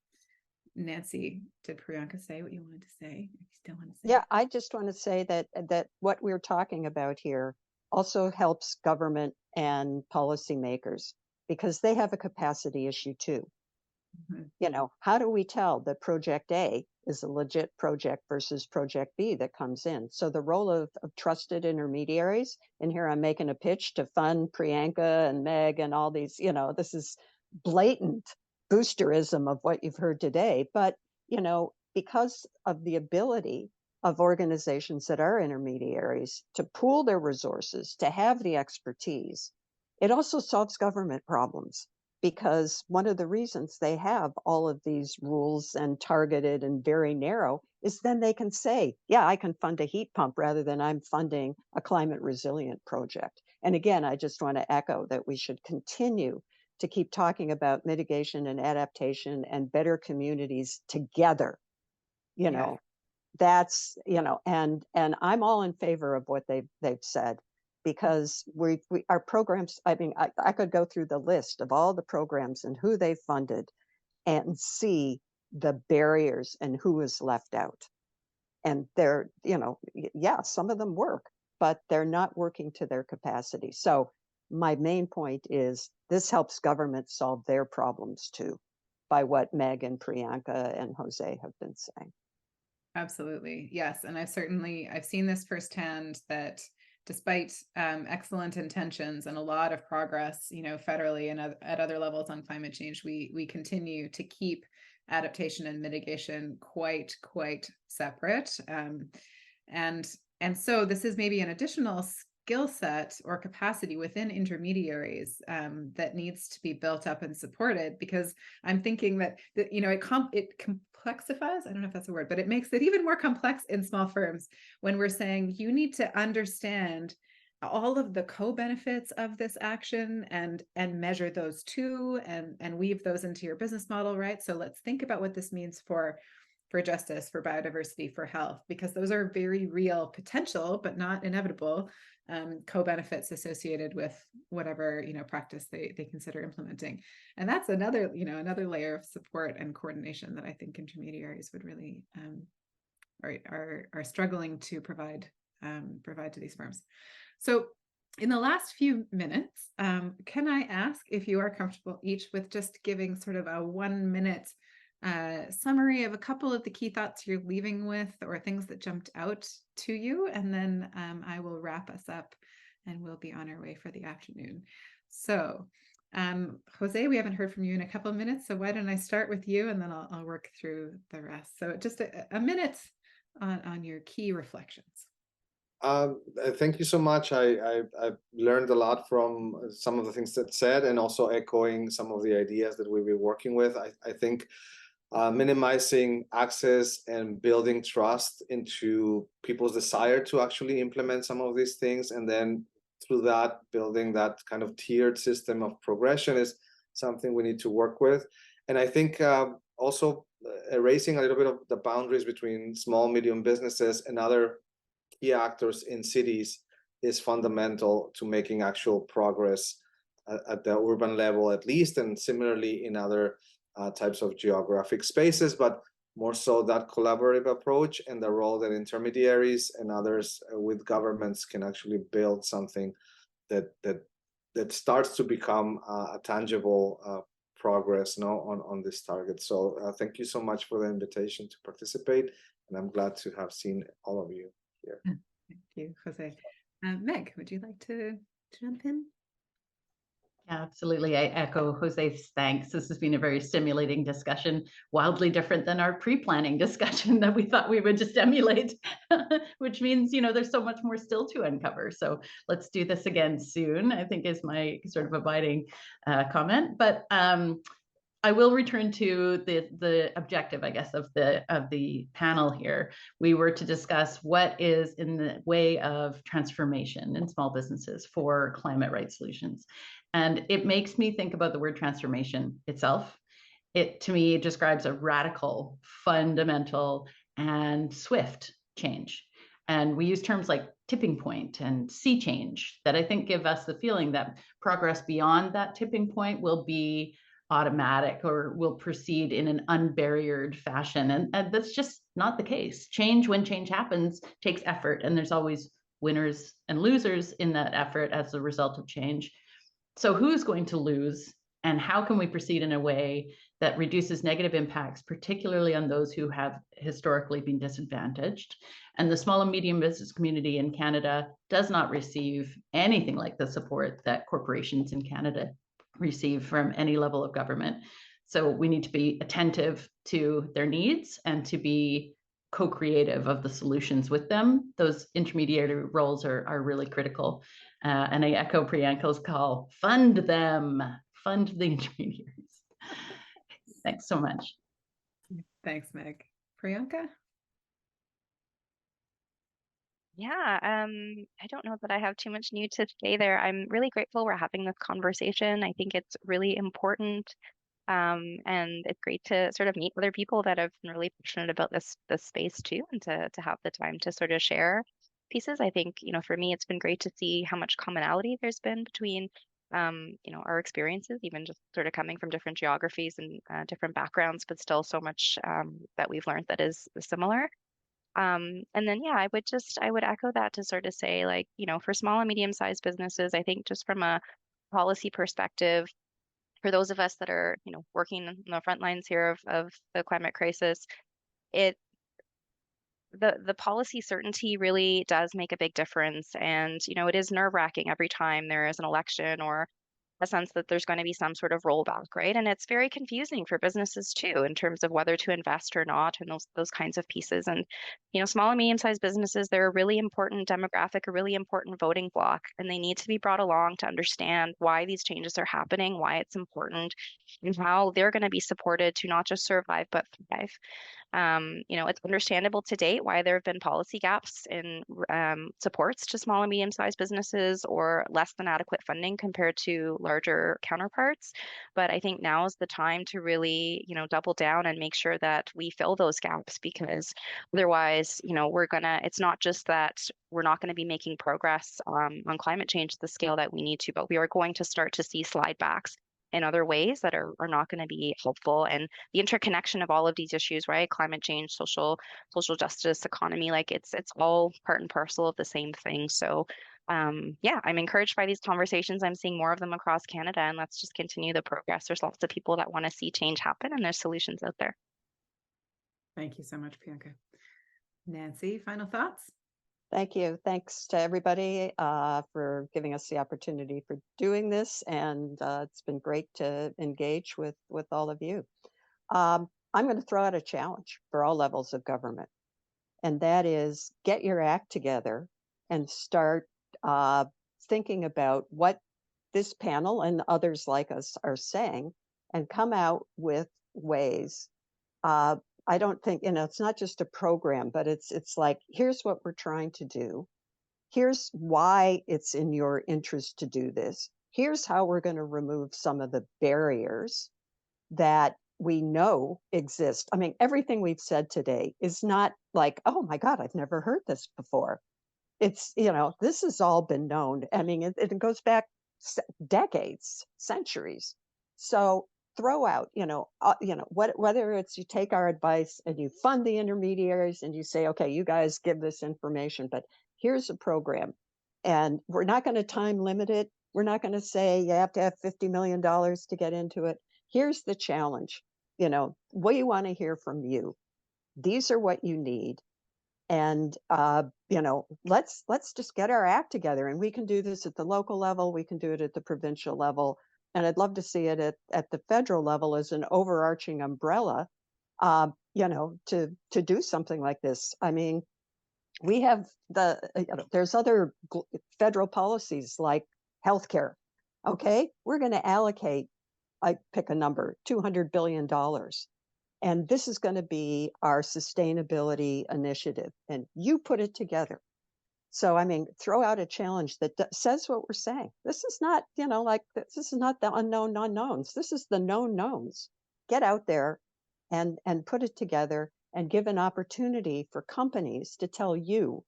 Nancy, did Priyanka say what you wanted to say? You still want to say? Yeah, I just want to say that what we're talking about here also helps government and policymakers, because they have a capacity issue too. Mm-hmm. How do we tell that project A is a legit project versus project B that comes in? So the role of trusted intermediaries, and here I'm making a pitch to fund Priyanka and Meg and all these, this is blatant boosterism of what you've heard today. But, because of the ability of organizations that are intermediaries to pool their resources, to have the expertise, it also solves government problems. Because one of the reasons they have all of these rules and targeted and very narrow is then they can say, yeah, I can fund a heat pump rather than I'm funding a climate resilient project. And again, I just want to echo that we should continue to keep talking about mitigation and adaptation and better communities together. That's, and I'm all in favor of what they've said. Because our programs, I mean, I could go through the list of all the programs and who they funded and see the barriers and who is left out. And they're, yeah, some of them work, but they're not working to their capacity. So my main point is this helps government solve their problems too, by what Meg and Priyanka and Jose have been saying. Absolutely. Yes. And I've seen this firsthand, that despite excellent intentions and a lot of progress, federally and at other levels on climate change, we continue to keep adaptation and mitigation quite separate. And so this is maybe an additional skill set or capacity within intermediaries that needs to be built up and supported, because I'm thinking that it complexifies, I don't know if that's a word, but it makes it even more complex in small firms when we're saying you need to understand all of the co-benefits of this action and measure those too, and weave those into your business model, right? So let's think about what this means for justice, for biodiversity, for health, because those are very real potential, but not inevitable co-benefits associated with whatever practice they consider implementing. And that's another layer of support and coordination that I think intermediaries would really are struggling to provide to these firms. So in the last few minutes, can I ask if you are comfortable each with just giving sort of a 1 minute summary of a couple of the key thoughts you're leaving with, or things that jumped out to you, and then I will wrap us up and we'll be on our way for the afternoon. So Jose, we haven't heard from you in a couple of minutes, so why don't I start with you, and then I'll work through the rest. So just a minute on your key reflections. Thank you so much. I've learned a lot from some of the things that said, and also echoing some of the ideas that we've been working with. I think minimizing access and building trust into people's desire to actually implement some of these things, and then through that building that kind of tiered system of progression is something we need to work with. And I think also erasing a little bit of the boundaries between small, medium businesses and other key actors in cities is fundamental to making actual progress at the urban level, at least, and similarly in other types of geographic spaces, but more so that collaborative approach and the role that intermediaries and others with governments can actually build something that starts to become a tangible progress on this target. So thank you so much for the invitation to participate, and I'm glad to have seen all of you here. Thank you, Jose. Meg, would you like to jump in? Yeah, absolutely. I echo Jose's thanks. This has been a very stimulating discussion, wildly different than our pre-planning discussion that we thought we would just emulate, which means, there's so much more still to uncover. So let's do this again soon, I think is my sort of abiding comment. But I will return to the objective, I guess, of the panel here. We were to discuss what is in the way of transformation in small businesses for climate right solutions. And it makes me think about the word transformation itself. It, to me, describes a radical, fundamental, and swift change. And we use terms like tipping point and sea change that I think give us the feeling that progress beyond that tipping point will be automatic or will proceed in an unbarriered fashion. And that's just not the case. Change, when change happens, takes effort, and there's always winners and losers in that effort as a result of change. So who's going to lose, and how can we proceed in a way that reduces negative impacts, particularly on those who have historically been disadvantaged? And the small and medium business community in Canada does not receive anything like the support that corporations in Canada receive from any level of government. So we need to be attentive to their needs and to be co-creative of the solutions with them. Those intermediary roles are really critical. And I echo Priyanka's call, fund them, fund the intermediaries. Thanks so much. Thanks, Meg. Priyanka? Yeah, I don't know that I have too much new to say there. I'm really grateful we're having this conversation. I think it's really important. And it's great to sort of meet other people that have been really passionate about this space too, and to have the time to sort of share pieces. I think, for me, it's been great to see how much commonality there's been between our experiences, even just sort of coming from different geographies and different backgrounds, but still so much that we've learned that is similar. And then, yeah, I would echo that to sort of say, like, for small and medium-sized businesses, I think just from a policy perspective, for those of us that are, working on the front lines here of the climate crisis, the policy certainty really does make a big difference. And, it is nerve-wracking every time there is an election or a sense that there's going to be some sort of rollback, right? And it's very confusing for businesses too, in terms of whether to invest or not, and those kinds of pieces. And small and medium-sized businesses, they're a really important demographic, a really important voting bloc, and they need to be brought along to understand why these changes are happening, why it's important, and how they're going to be supported to not just survive but thrive. It's understandable to date why there have been policy gaps in supports to small and medium-sized businesses, or less than adequate funding compared to larger counterparts. But I think now is the time to really, double down and make sure that we fill those gaps, because otherwise, it's not just that we're not going to be making progress on climate change at the scale that we need to, but we are going to start to see slide backs in other ways that are not going to be helpful. And the interconnection of all of these issues, right? Climate change, social justice, economy, like it's all part and parcel of the same thing. So yeah, I'm encouraged by these conversations. I'm seeing more of them across Canada, and let's just continue the progress. There's lots of people that want to see change happen, and there's solutions out there. Thank you so much, Priyanka. Nancy, final thoughts? Thank you. Thanks to everybody for giving us the opportunity for doing this. And it's been great to engage with all of you. I'm going to throw out a challenge for all levels of government. And that is, get your act together and start thinking about what this panel and others like us are saying, and come out with ways. I don't think, it's not just a program, but it's like, here's what we're trying to do. Here's why it's in your interest to do this. Here's how we're going to remove some of the barriers that we know exist. I mean, everything we've said today is not like, oh my God, I've never heard this before. It's, this has all been known. I mean, it goes back decades, centuries. So throw out, whether it's you take our advice and you fund the intermediaries and you say, okay, you guys give this information, but here's a program. And we're not going to time limit it. We're not going to say you have to have $50 million to get into it. Here's the challenge. We want to hear from you. These are what you need. And, let's just get our act together. And we can do this at the local level. We can do it at the provincial level. and I'd love to see it at the federal level as an overarching umbrella, to do something like this. I mean, we have there's other federal policies like healthcare. Okay, we're going to allocate, I pick a number, $200 billion. And this is going to be our sustainability initiative. And you put it together. So, I mean, throw out a challenge that says what we're saying. This is not, this is not the unknown unknowns. This is the known knowns. Get out there and put it together and give an opportunity for companies to tell you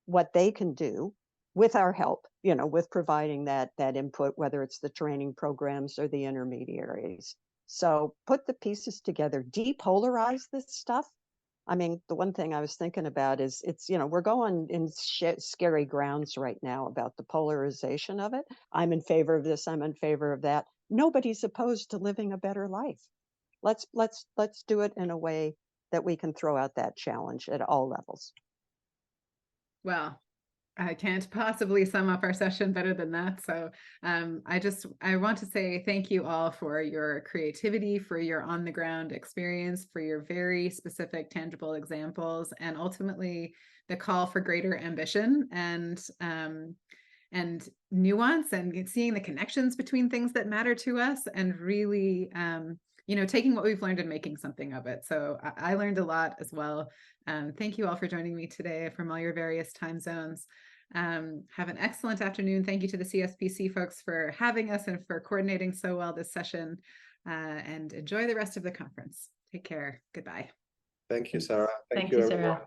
what they can do with our help, with providing that input, whether it's the training programs or the intermediaries. So put the pieces together, depolarize this stuff. I mean, the one thing I was thinking about is we're going in scary grounds right now about the polarization of it. I'm in favor of this, I'm in favor of that. Nobody's opposed to living a better life. Let's do it in a way that we can throw out that challenge at all levels. Well, I can't possibly sum up our session better than that. So I want to say thank you all for your creativity, for your on the ground experience, for your very specific, tangible examples, and ultimately the call for greater ambition and nuance and seeing the connections between things that matter to us and really, taking what we've learned and making something of it. So I learned a lot as well. Thank you all for joining me today from all your various time zones. Have an excellent afternoon. Thank you to the CSPC folks for having us and for coordinating so well this session, and enjoy the rest of the conference. Take care. Goodbye. Thank you, Sarah. Thank you, Sarah. Everyone.